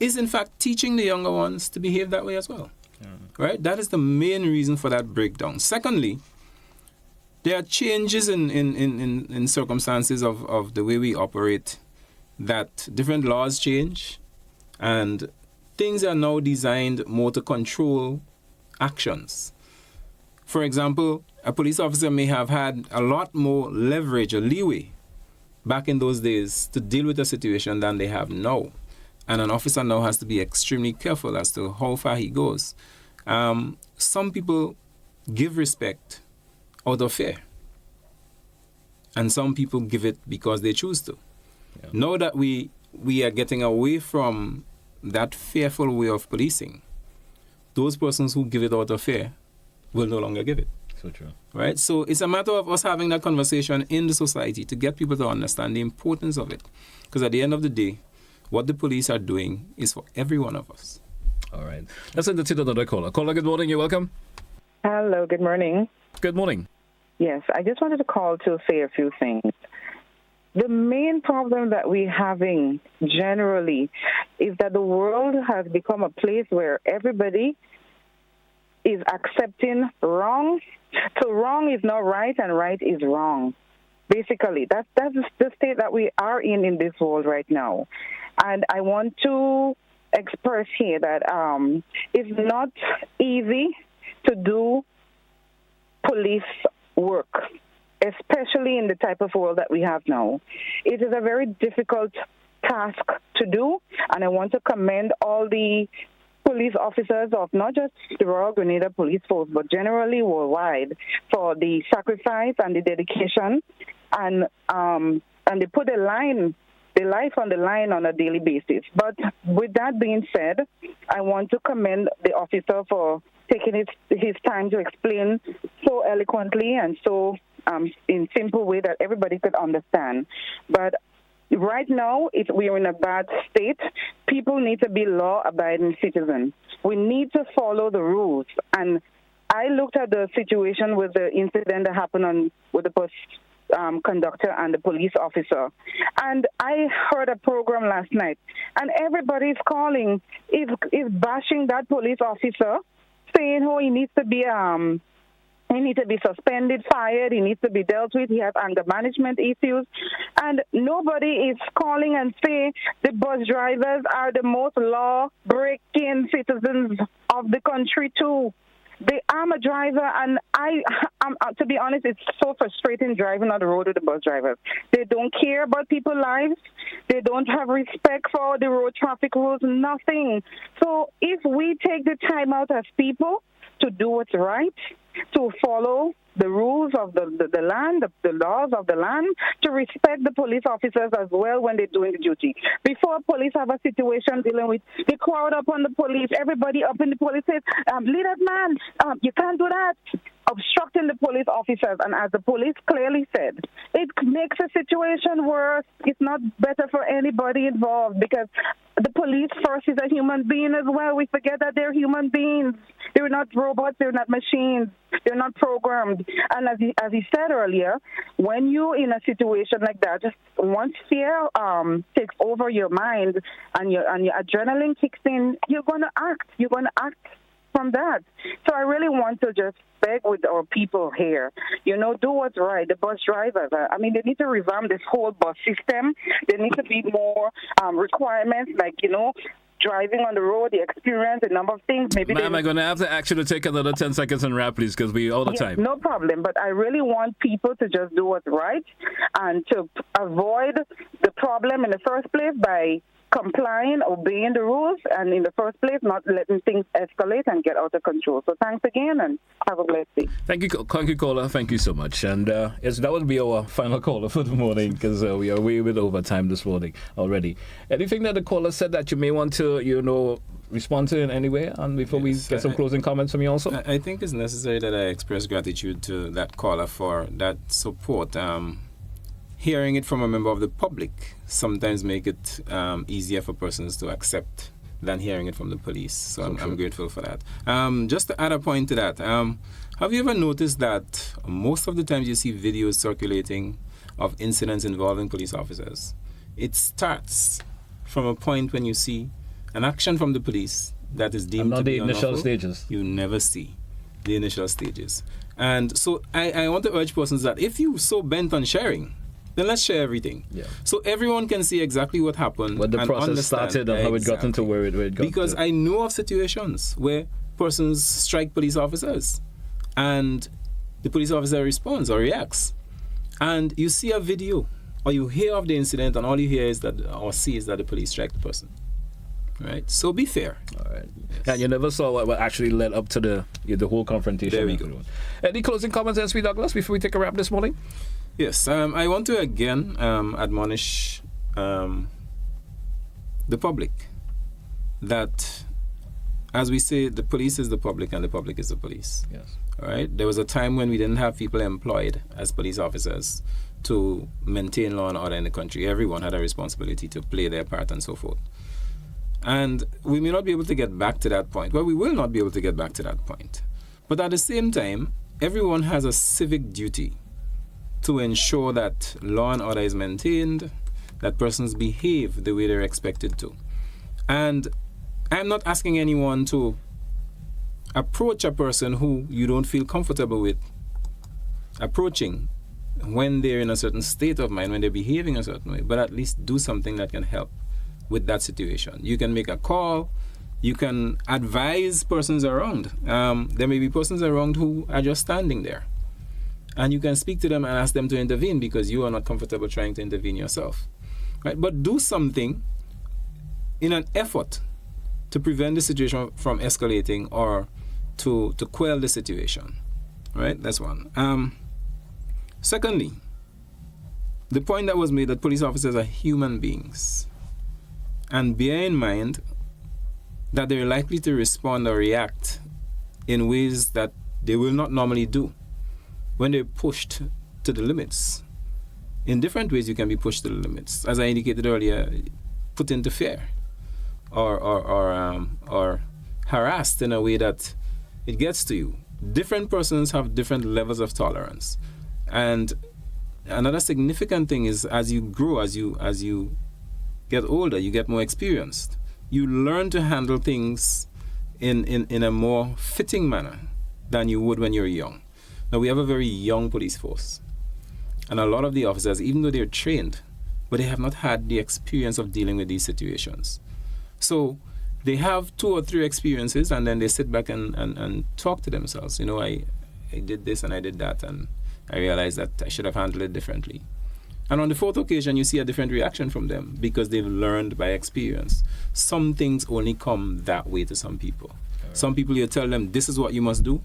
is in fact teaching the younger ones to behave that way as well. Right? That is the main reason for that breakdown. Secondly, there are changes in circumstances of the way we operate, that different laws change and things are now designed more to control actions. For example, a police officer may have had a lot more leverage or leeway back in those days to deal with a situation than they have now. And an officer now has to be extremely careful as to how far he goes. Some people give respect out of fear. And some people give it because they choose to. Yeah. Now that we are getting away from that fearful way of policing, those persons who give it out of fear will no longer give it. So true. Right? So it's a matter of us having that conversation in the society to get people to understand the importance of it. Because at the end of the day, what the police are doing is for every one of us. All right. Let's entertain another caller. Caller, good morning. You're welcome. Hello, good morning. Good morning. Yes, I just wanted to call to say a few things. The main problem that we're having generally is that the world has become a place where everybody is accepting wrong. So wrong is not right and right is wrong. Basically, that's the state that we are in this world right now. And I want to express here that it's not easy to do police work, especially in the type of world that we have now. It is a very difficult task to do, and I want to commend all the police officers of not just the Royal Grenada Police Force, but generally worldwide, for the sacrifice and the dedication, and they put their life on the line on a daily basis. But with that being said, I want to commend the officer for taking his time to explain so eloquently and so in simple way that everybody could understand. But right now, we are in a bad state. People need to be law-abiding citizens. We need to follow the rules. And I looked at the situation with the incident that happened with the bus conductor and the police officer. And I heard a program last night, and everybody's calling, is bashing that police officer, saying, oh, he needs to be suspended, fired, he needs to be dealt with, he has anger management issues. And nobody is calling and saying the bus drivers are the most law-breaking citizens of the country too. I'm a driver, and I'm to be honest, it's so frustrating driving on the road with the bus drivers. They don't care about people's lives. They don't have respect for the road traffic rules, nothing. So if we take the time out as people to do what's right, to follow the rules of the land, the laws of the land, to respect the police officers as well when they're doing the duty. Before police have a situation dealing with, they crowd up on the police, everybody up in the police says, lead that man, you can't do that, obstructing the police officers. And as the police clearly said, it makes the situation worse. It's not better for anybody involved, because the police first is a human being as well. We forget that they're human beings. They're not robots. They're not machines. They're not programmed. And as he said earlier, when you're in a situation like that, just once fear takes over your mind and your adrenaline kicks in, you're going to act. You're going to act from that. So I really want to just beg with our people here, do what's right. The bus drivers, they need to revamp this whole bus system. There needs to be more requirements, like, driving on the road, the experience, the number of things. Maybe Ma'am, I'm going to have to ask you to take another 10 seconds and wrap, please, because we're out of time. No problem, but I really want people to just do what's right and to avoid the problem in the first place by complying, obeying the rules, and in the first place, not letting things escalate and get out of control. So thanks again, and have a blessed day. Thank you, caller. Thank you so much. And that would be our final caller for the morning, because we are way with overtime this morning already. Anything that the caller said that you may want to, respond to in any way, and before we get some closing comments from you also? I think it's necessary that I express gratitude to that caller for that support. Hearing it from a member of the public sometimes make it easier for persons to accept than hearing it from the police. So I'm grateful for that. Just to add a point to that, have you ever noticed that most of the times you see videos circulating of incidents involving police officers, it starts from a point when you see an action from the police that is deemed to be unlawful. Not the initial stages. You never see the initial stages. And so I want to urge persons that if you're so bent on sharing, then let's share everything. Yeah. So everyone can see exactly what happened. What the process started and how it got into where it got. Because I know of situations where persons strike police officers and the police officer responds or reacts. And you see a video or you hear of the incident and all you hear is that or see is that the police strike the person. Right? So be fair. All right. Yes. And you never saw what actually led up to the whole confrontation. There we go. Any closing comments, S.P. Douglas, before we take a wrap this morning? Yes, I want to again admonish the public that, as we say, the police is the public and the public is the police. Yes. All right. There was a time when we didn't have people employed as police officers to maintain law and order in the country. Everyone had a responsibility to play their part and so forth. And we may not be able to get back to that point. Well, we will not be able to get back to that point. But at the same time, everyone has a civic duty to ensure that law and order is maintained, that persons behave the way they're expected to. And I'm not asking anyone to approach a person who you don't feel comfortable with approaching when they're in a certain state of mind, when they're behaving a certain way, but at least do something that can help with that situation. You can make a call, you can advise persons around. There may be persons around who are just standing there. And you can speak to them and ask them to intervene because you are not comfortable trying to intervene yourself. Right? But do something in an effort to prevent the situation from escalating or to quell the situation. Right? That's one. Secondly, the point that was made that police officers are human beings. And bear in mind that they're likely to respond or react in ways that they will not normally do when they're pushed to the limits. In different ways you can be pushed to the limits. As I indicated earlier, put into fear or harassed in a way that it gets to you. Different persons have different levels of tolerance. And another significant thing is as you grow, as you get older, you get more experienced. You learn to handle things in a more fitting manner than you would when you're young. Now, we have a very young police force. And a lot of the officers, even though they're trained, but they have not had the experience of dealing with these situations. So they have 2 or 3 experiences, and then they sit back and talk to themselves. You know, I did this and I did that, and I realized that I should have handled it differently. And on the 4th occasion, you see a different reaction from them because they've learned by experience. Some things only come that way to some people. Right. Some people, you tell them, this is what you must do,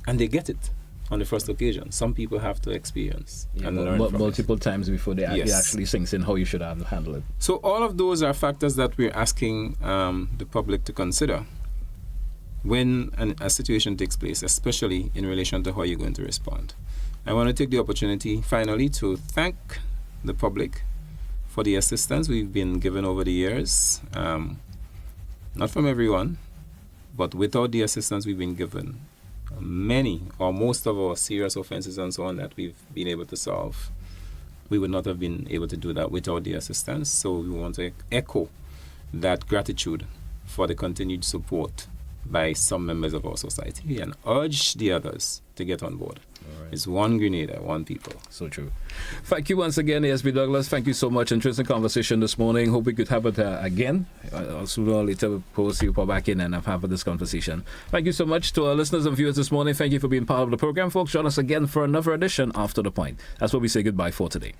and they get it on the first occasion. Some people have to experience and learn from multiple times before it actually sinks in how you should handle it. So all of those are factors that we're asking the public to consider when a situation takes place, especially in relation to how you're going to respond. I want to take the opportunity, finally, to thank the public for the assistance we've been given over the years. Not from everyone, but without the assistance we've been given, many or most of our serious offenses and so on that we've been able to solve, we would not have been able to do that without the assistance. So we want to echo that gratitude for the continued support by some members of our society and urge the others to get on board. Right. It's one Grenada, one people. So true. Thank you once again, ASP Douglas. Thank you so much. Interesting conversation this morning. Hope we could have it again. Sooner or later, post you back in and have this conversation. Thank you so much to our listeners and viewers this morning. Thank you for being part of the program, folks. Join us again for another edition After the Point. That's where we say goodbye for today.